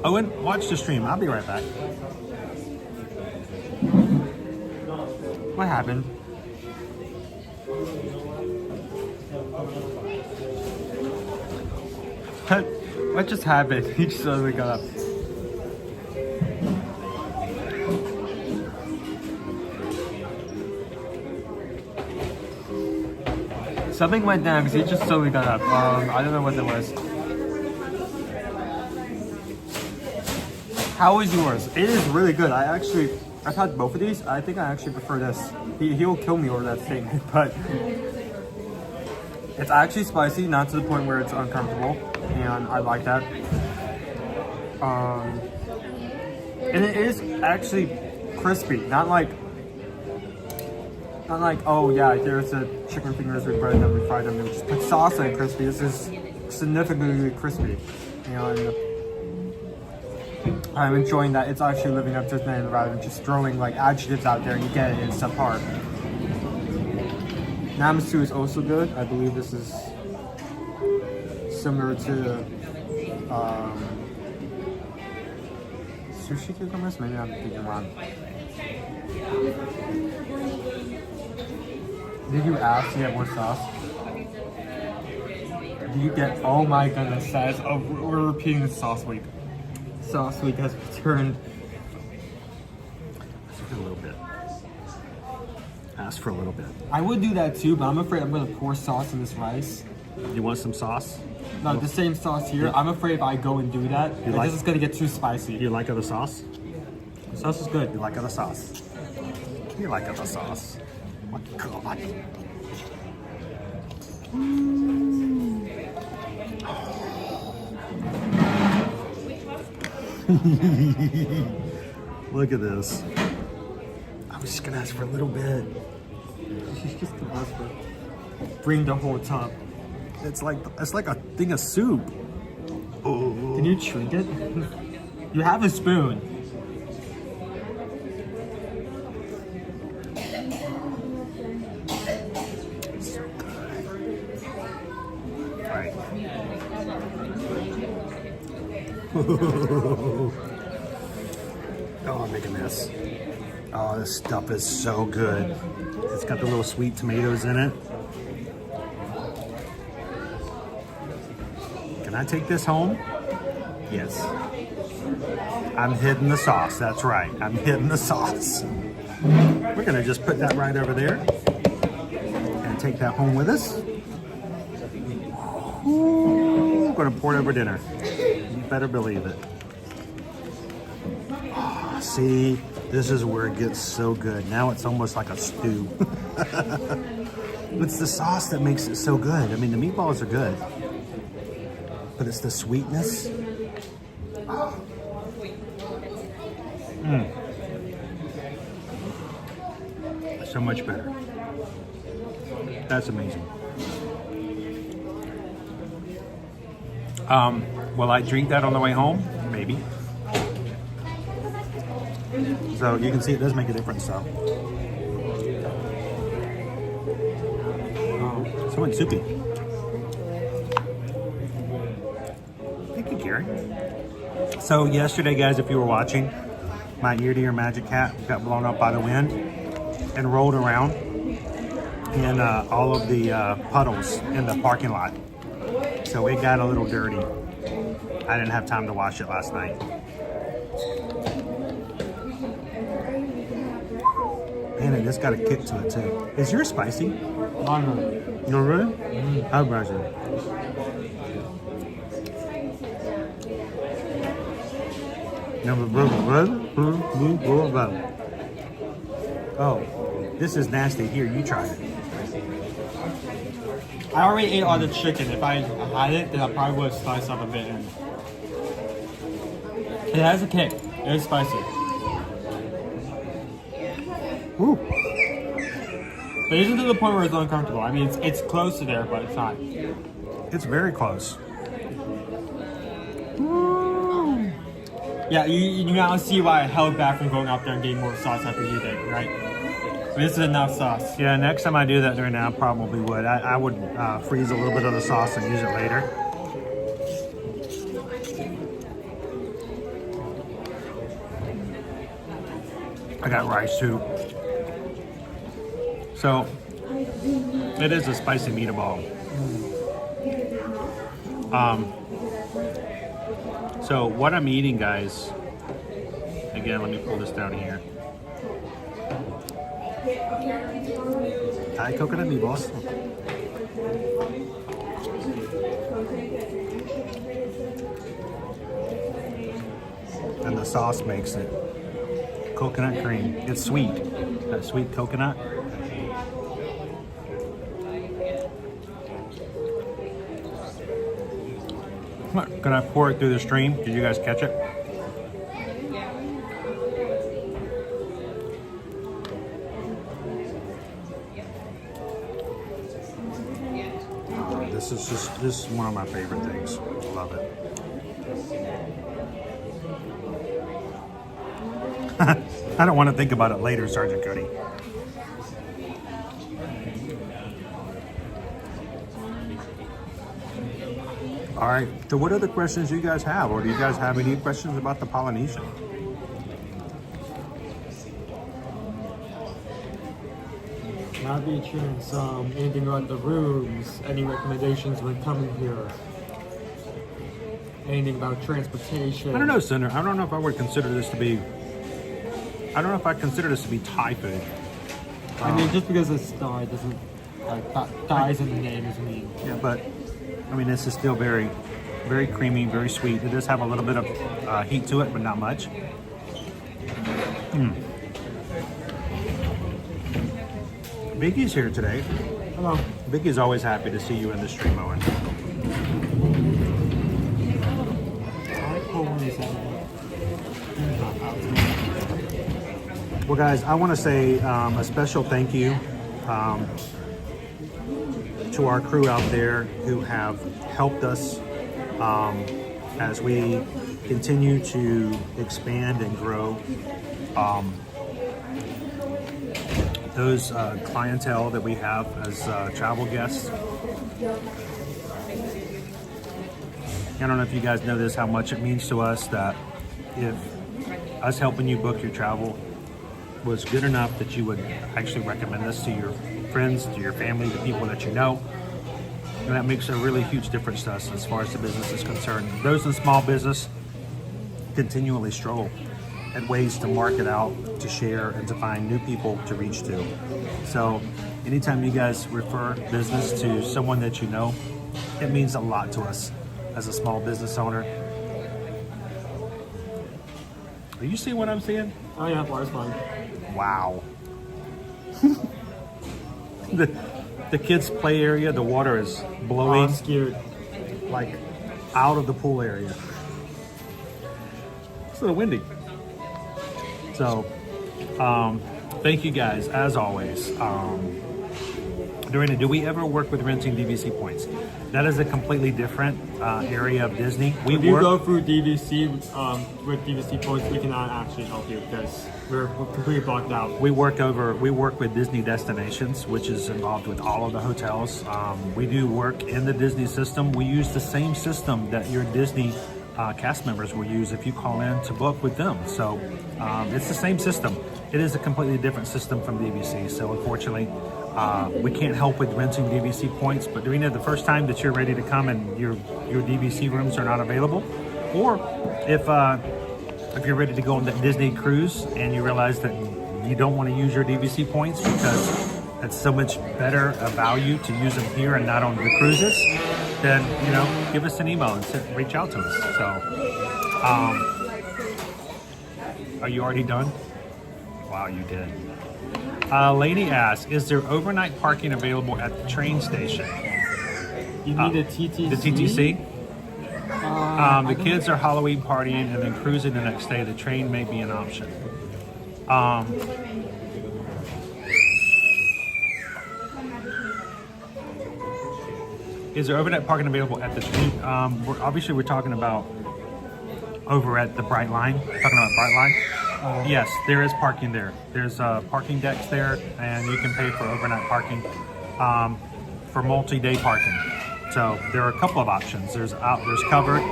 Speaker 1: Owen, watch the stream. I'll be right back.
Speaker 6: What happened? What just happened? He just suddenly got up. Something went down because he just suddenly got up. I don't know what it was. How was yours? It is really good. I've had both of these. I think I actually prefer this. He'll kill me over that statement, but it's actually spicy, not to the point where it's uncomfortable, and I like that. And it is actually crispy, not like oh yeah, here's the chicken fingers, we breaded them, we fried them, we just put sauce on it crispy. This is significantly crispy, and I'm enjoying that it's actually living up to its name rather than just throwing like adjectives out there and you get it in subpar. Namasu is also good. I believe this is similar to sushi cucumbers. Maybe I'm thinking wrong. Did you ask to get more sauce? Do you get? Oh my goodness, guys! Oh, we're repeating the sauce week. Sauce week has returned.
Speaker 1: Just a little bit. ask for a little bit.
Speaker 6: I would do that too, but I'm afraid I'm gonna pour sauce in this rice.
Speaker 1: You want some sauce?
Speaker 6: No, the same sauce here. I'm afraid if I go and do that,
Speaker 1: like-
Speaker 6: this is gonna get too spicy.
Speaker 1: You like other sauce?
Speaker 6: The sauce is good.
Speaker 1: You like other sauce? You like other sauce? Oh my God. Look at this. I was just gonna ask for a little bit.
Speaker 6: Bring the whole tub.
Speaker 1: It's like a thing of soup. Oh.
Speaker 6: Can you shrink it? You have a spoon.
Speaker 1: All right. Oh, I'm making this. Oh, this stuff is so good. It's got the little sweet tomatoes in it. Can I take this home? Yes. I'm hitting the sauce. That's right. I'm hitting the sauce. We're gonna just put that right over there and take that home with us. Ooh, we're gonna pour it over dinner. You better believe it. Oh, see, this is where it gets so good. Now it's almost like a stew. It's the sauce that makes it so good. I mean, the meatballs are good, but it's the sweetness. So much better. That's amazing. Will I drink that on the way home? Maybe. So you can see it does make a difference, though. Oh, so much soupy. Thank you, Gary. So yesterday, guys, if you were watching, my ear-to-ear magic hat got blown up by the wind and rolled around in all of the puddles in the parking lot. So it got a little dirty. I didn't have time to wash it last night. Man, it just got a kick to it too. Is yours spicy?
Speaker 6: No.
Speaker 1: No, really? How about it? Oh, this is nasty. Here, you try it.
Speaker 6: I already ate all the chicken. If I had it, then I probably would have sliced up a bit. And it has a kick. It is spicy.
Speaker 1: Ooh.
Speaker 6: But it isn't to the point where it's uncomfortable. I mean, it's close to there, but it's not.
Speaker 1: It's very close.
Speaker 6: Yeah, you now see why I held back from going out there and getting more sauce after you did, right? I mean, this is enough sauce.
Speaker 1: Yeah, next time I do that during now, I probably would. I would freeze a little bit of the sauce and use it later. I got rice too. So, it is a spicy meatball. So what I'm eating, guys, again, let me pull this down here. Thai coconut meatballs. And the sauce makes it. Coconut cream. It's sweet. That sweet coconut. Can I pour it through the stream? Did you guys catch it? This is one of my favorite things. Love it. I don't want to think about it later, Sergeant Cody. All right, so what other questions do you guys have? Or do you guys have any questions about the Polynesian?
Speaker 6: Not be chance, anything about the rooms, any recommendations when coming here? Anything about transportation?
Speaker 1: I don't know, Senator. I don't know if I would consider this to be, I don't know if I consider this to be Thai food.
Speaker 6: I mean, just because it's star doesn't like dies in the name doesn't mean.
Speaker 1: Yeah, but I mean, this is still very, very creamy, very sweet. It does have a little bit of heat to it, but not much. Biki's here today.
Speaker 6: Hello.
Speaker 1: Biki's always happy to see you in the stream, Owen. Well, guys, I want to say a special thank you to our crew out there who have helped us as we continue to expand and grow. Those clientele that we have as travel guests. I don't know if you guys know this, how much it means to us that if us helping you book your travel was good enough that you would actually recommend us to your friends, to your family, the people that you know. And that makes a really huge difference to us as far as the business is concerned. Those in small business continually struggle at ways to market out, to share, and to find new people to reach to. So anytime you guys refer business to someone that you know, it means a lot to us as a small business owner. Are you seeing what I'm seeing?
Speaker 6: Oh yeah, water's fine.
Speaker 1: Wow. the kids' play area, the water is blowing
Speaker 6: I'm scared.
Speaker 1: like out of the pool area. It's a little windy. So, thank you guys, as always. Dorina, do we ever work with renting DVC points? That is a completely different area of Disney.
Speaker 6: If you go through DVC with DVC points, we cannot actually help you because we're completely blocked out.
Speaker 1: We work with Disney Destinations, which is involved with all of the hotels. We do work in the Disney system. We use the same system that your Disney cast members will use if you call in to book with them. So it's the same system. It is a completely different system from DVC. So unfortunately, we can't help with renting DVC points. But Dorina, the first time that you're ready to come and your DVC rooms are not available, or if you're ready to go on that Disney cruise and you realize that you don't want to use your DVC points because it's so much better a value to use them here and not on the cruises, then give us an email and reach out to us. So, are you already done? Wow, you did. Lady asks, is there overnight parking available at the train station?
Speaker 6: You need a TTC?
Speaker 1: The TTC? The kids are Halloween partying and then cruising the next day. The train may be an option. Is there overnight parking available at the train? We're talking about over at the Bright Line. Talking about Bright Line? Yes, there is parking there. There's parking decks there, and you can pay for overnight parking for multi-day parking. So there are a couple of options. There's covered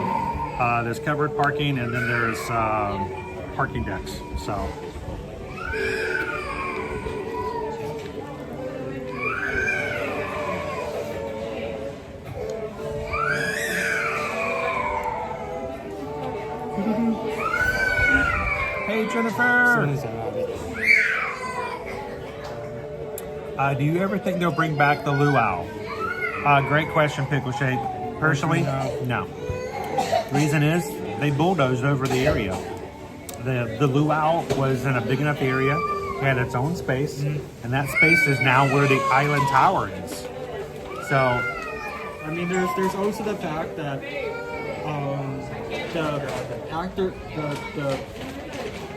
Speaker 1: parking, and then there's parking decks. So. Hey Jennifer! Do you ever think they'll bring back the luau? Great question, Pickle Shake. Personally, no. The reason is they bulldozed over the area. The luau was in a big enough area, it had its own space, and that space is now where the island tower is. So,
Speaker 6: I mean, there's also the fact that the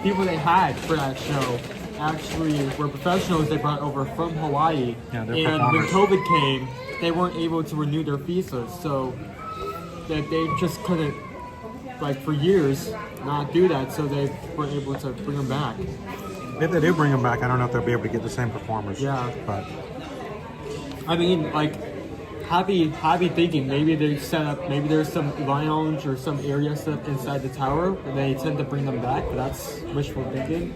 Speaker 6: people they had for that show actually were professionals they brought over from Hawaii.
Speaker 1: Yeah,
Speaker 6: and
Speaker 1: performers.
Speaker 6: when COVID came, they weren't able to renew their visas, so that they just couldn't, like for years, not do that. So they weren't able to bring them back.
Speaker 1: if they do bring them back, I don't know if they'll be able to get the same performers.
Speaker 6: Yeah.
Speaker 1: But
Speaker 6: I mean, like, happy thinking. Maybe they set up. Maybe there's some lounge or some area set up inside the tower, and they tend to bring them back. But that's wishful thinking.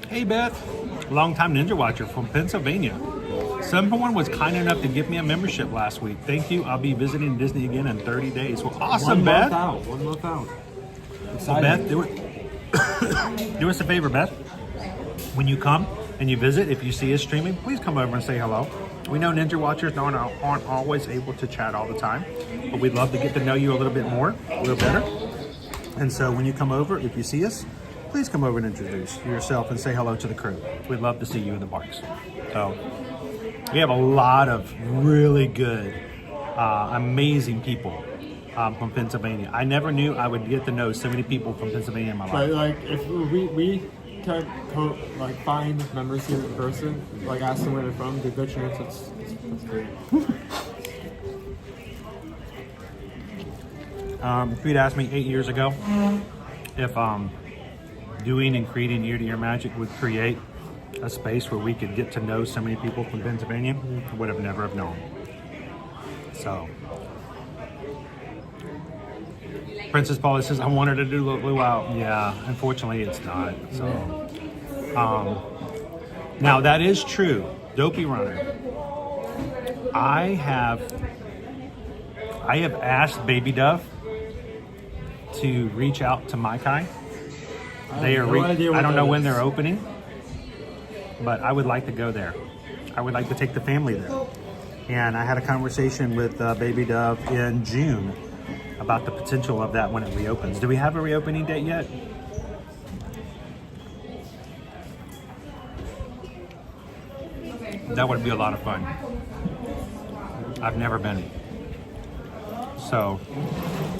Speaker 1: Hey Beth, longtime Ninja Watcher from Pennsylvania. Someone was kind enough to give me a membership last week. Thank you. I'll be visiting Disney again in 30 days. Well, awesome, Beth.
Speaker 6: One month out.
Speaker 1: Well, Beth, do it. Do us a favor, Beth. When you come and you visit, if you see us streaming, please come over and say hello. We know Ninja Watchers aren't always able to chat all the time, but we'd love to get to know you a little bit more, a little better. And so when you come over, if you see us, please come over and introduce yourself and say hello to the crew. We'd love to see you in the parks. So we have a lot of really good, amazing people from Pennsylvania. I never knew I would get to know so many people from Pennsylvania in my life.
Speaker 6: But like, if we can like find members here in person, like ask them where they're from, there's a good chance it's great.
Speaker 1: If you'd asked me 8 years ago if doing and creating ear-to-ear magic would create a space where we could get to know so many people from Pennsylvania, I would have never have known. So, Princess Paula says, I wanted to do Luau. Yeah, unfortunately it's not. So, now that is true. Dopey Runner. I have asked Baby Dove to reach out to Maikai. They are. I don't know when they're opening, but I would like to go there. I would like to take the family there. And I had a conversation with Baby Dove in June about the potential of that when it reopens. Do we have a reopening date yet? That would be a lot of fun. I've never been. So,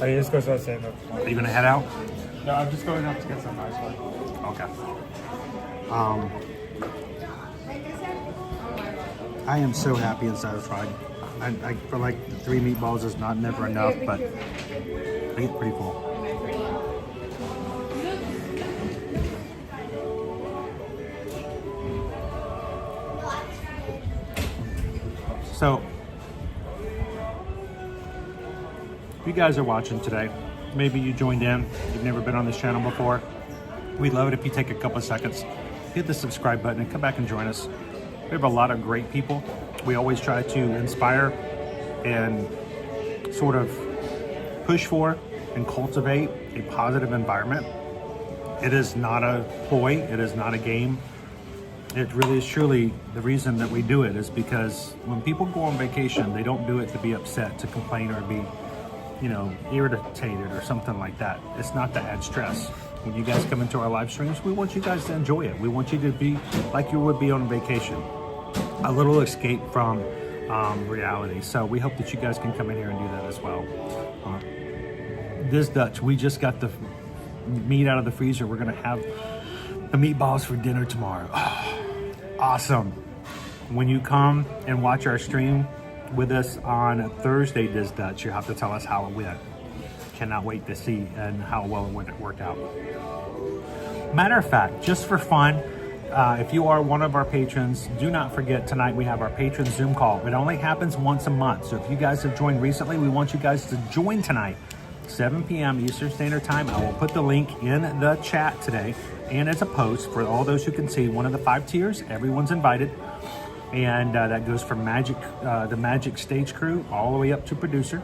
Speaker 6: I mean, this goes without saying.
Speaker 1: Are you gonna head out?
Speaker 6: No, I'm just going up to get some ice water.
Speaker 1: Okay. I am so happy and satisfied. I feel like 3 meatballs is never enough, but I get pretty full. So, if you guys are watching today, maybe you joined in, you've never been on this channel before, we'd love it if you take a couple of seconds, hit the subscribe button and come back and join us. We have a lot of great people. We always try to inspire and sort of push for and cultivate a positive environment. It is not a ploy, it is not a game. It really is truly the reason that we do it is because when people go on vacation, they don't do it to be upset, to complain, or be, you know, irritated or something like that. It's not to add stress. When you guys come into our live streams, we want you guys to enjoy it. We want you to be like you would be on vacation. A little escape from reality. So we hope that you guys can come in here and do that as well. This Dutch, we just got the meat out of the freezer. We're gonna have the meatballs for dinner tomorrow. Awesome. When you come and watch our stream with us on Thursday, This Dutch, you have to tell us how it went. Cannot wait to see and how well it worked out. Matter of fact, just for fun, if you are one of our patrons, do not forget tonight we have our patron Zoom call. It only happens once a month. So if you guys have joined recently, we want you guys to join tonight, 7 p.m. Eastern Standard Time. I will put the link in the chat today and as a post for all those who can see one of the 5 tiers. Everyone's invited. And that goes from the Magic stage crew all the way up to producer.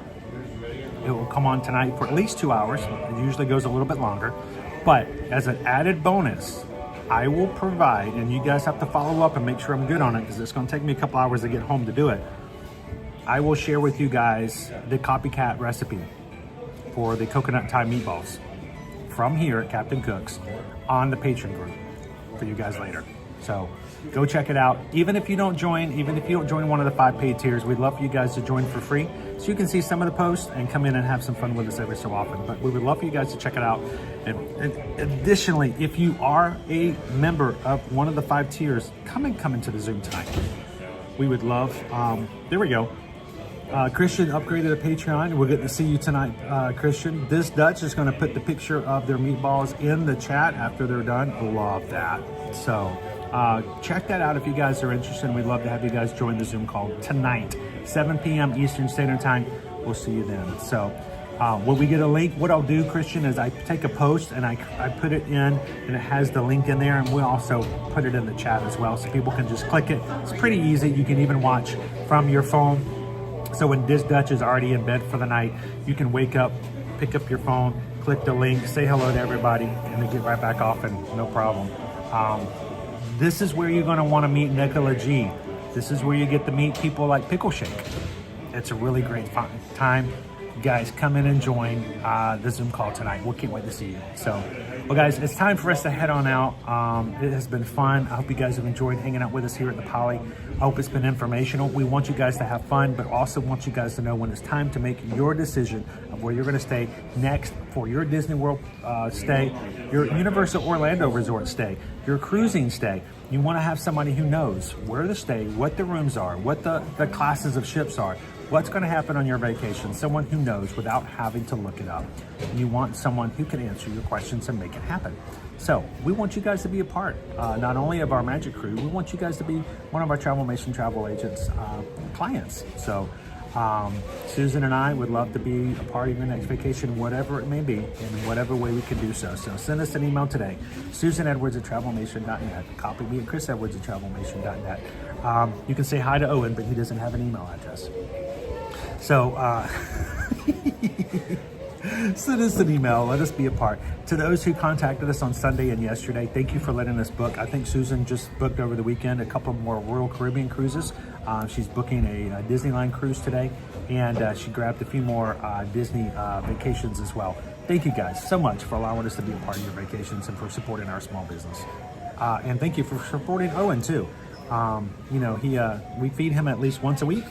Speaker 1: It will come on tonight for at least 2 hours. It usually goes a little bit longer. But as an added bonus, I will provide, and you guys have to follow up and make sure I'm good on it because it's going to take me a couple hours to get home to do it. I will share with you guys the copycat recipe for the coconut Thai meatballs from here at Captain Cook's on the Patreon group for you guys later. So go check it out. Even if you don't join one of the 5 paid tiers, we'd love for you guys to join for free so you can see some of the posts and come in and have some fun with us every so often. But we would love for you guys to check it out. And additionally, if you are a member of one of the 5 tiers, come into the Zoom tonight. We would love, there we go. Christian upgraded a Patreon. We'll get to see you tonight, Christian. This Dutch is going to put the picture of their meatballs in the chat after they're done. Love that. So check that out if you guys are interested. We'd love to have you guys join the Zoom call tonight, 7 p.m. Eastern Standard Time. We'll see you then. So when we get a link, what I'll do, Christian, is I take a post and I put it in and it has the link in there, and we'll also put it in the chat as well so people can just click it. It's pretty easy. You can even watch from your phone. So when This Dutch is already in bed for the night, you can wake up, pick up your phone, click the link, say hello to everybody, and then get right back off, and no problem. This is where you're going to want to meet Nicola G. This is where you get to meet people like Pickle Shake. It's a really great time. You guys, come in and join the Zoom call tonight. We can't wait to see you. So, well, guys, it's time for us to head on out. It has been fun. I hope you guys have enjoyed hanging out with us here at the Poly. I hope it's been informational. We want you guys to have fun, but also want you guys to know when it's time to make your decision of where you're going to stay next for your Disney World stay, your Universal Orlando Resort stay, your cruising stay. You want to have somebody who knows where to stay, what the rooms are, what the classes of ships are, what's going to happen on your vacation, someone who knows without having to look it up. And you want someone who can answer your questions and make it happen. So we want you guys to be a part, not only of our Magic Crew, we want you guys to be one of our Travelmation travel agents clients. So Susan and I would love to be a part of your next vacation, whatever it may be, in whatever way we can do so. So send us an email today, susanedwards@travelmation.net. Copy me at chrisedwards@travelmation.net. You can say hi to Owen, but he doesn't have an email address. So send us an email. Let us be a part. To those who contacted us on Sunday and yesterday, thank you for letting us book. I think Susan just booked over the weekend a couple more Royal Caribbean cruises. She's booking a Disneyland cruise today, and she grabbed a few more Disney vacations as well. Thank you guys so much for allowing us to be a part of your vacations and for supporting our small business. And thank you for supporting Owen too. You know, we feed him at least once a week,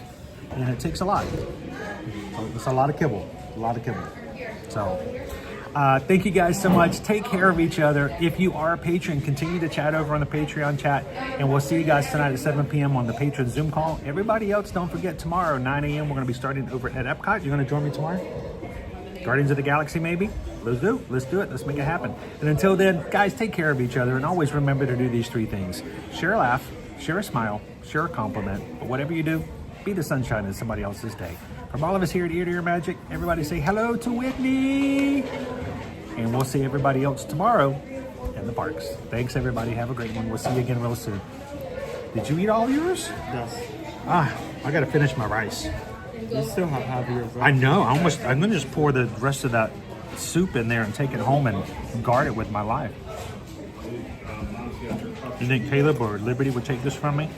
Speaker 1: and it takes a lot. It's a lot of kibble, So thank you guys so much. Take care of each other. If you are a patron, continue to chat over on the Patreon chat, and we'll see you guys tonight at 7 p.m. on the patron Zoom call. Everybody else, don't forget, tomorrow 9 a.m. we're going to be starting over at Epcot. You're going to join me tomorrow? Guardians of the Galaxy, maybe? Let's do it. Let's make it happen. And until then, guys, take care of each other, and always remember to do these three things. Share a laugh, share a smile, share a compliment, but whatever you do, be the sunshine in somebody else's day. From all of us here at Ear to Ear Magic, everybody say hello to Whitney. And we'll see everybody else tomorrow in the parks. Thanks, everybody. Have a great one. We'll see you again real soon. Did you eat all yours?
Speaker 6: Yes.
Speaker 1: I got to finish my rice.
Speaker 6: You still have half of yours left.
Speaker 1: I know. I'm going to just pour the rest of that soup in there and take it home and guard it with my life. You think Caleb or Liberty would take this from me?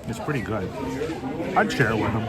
Speaker 1: It's pretty good. I'd share it with them.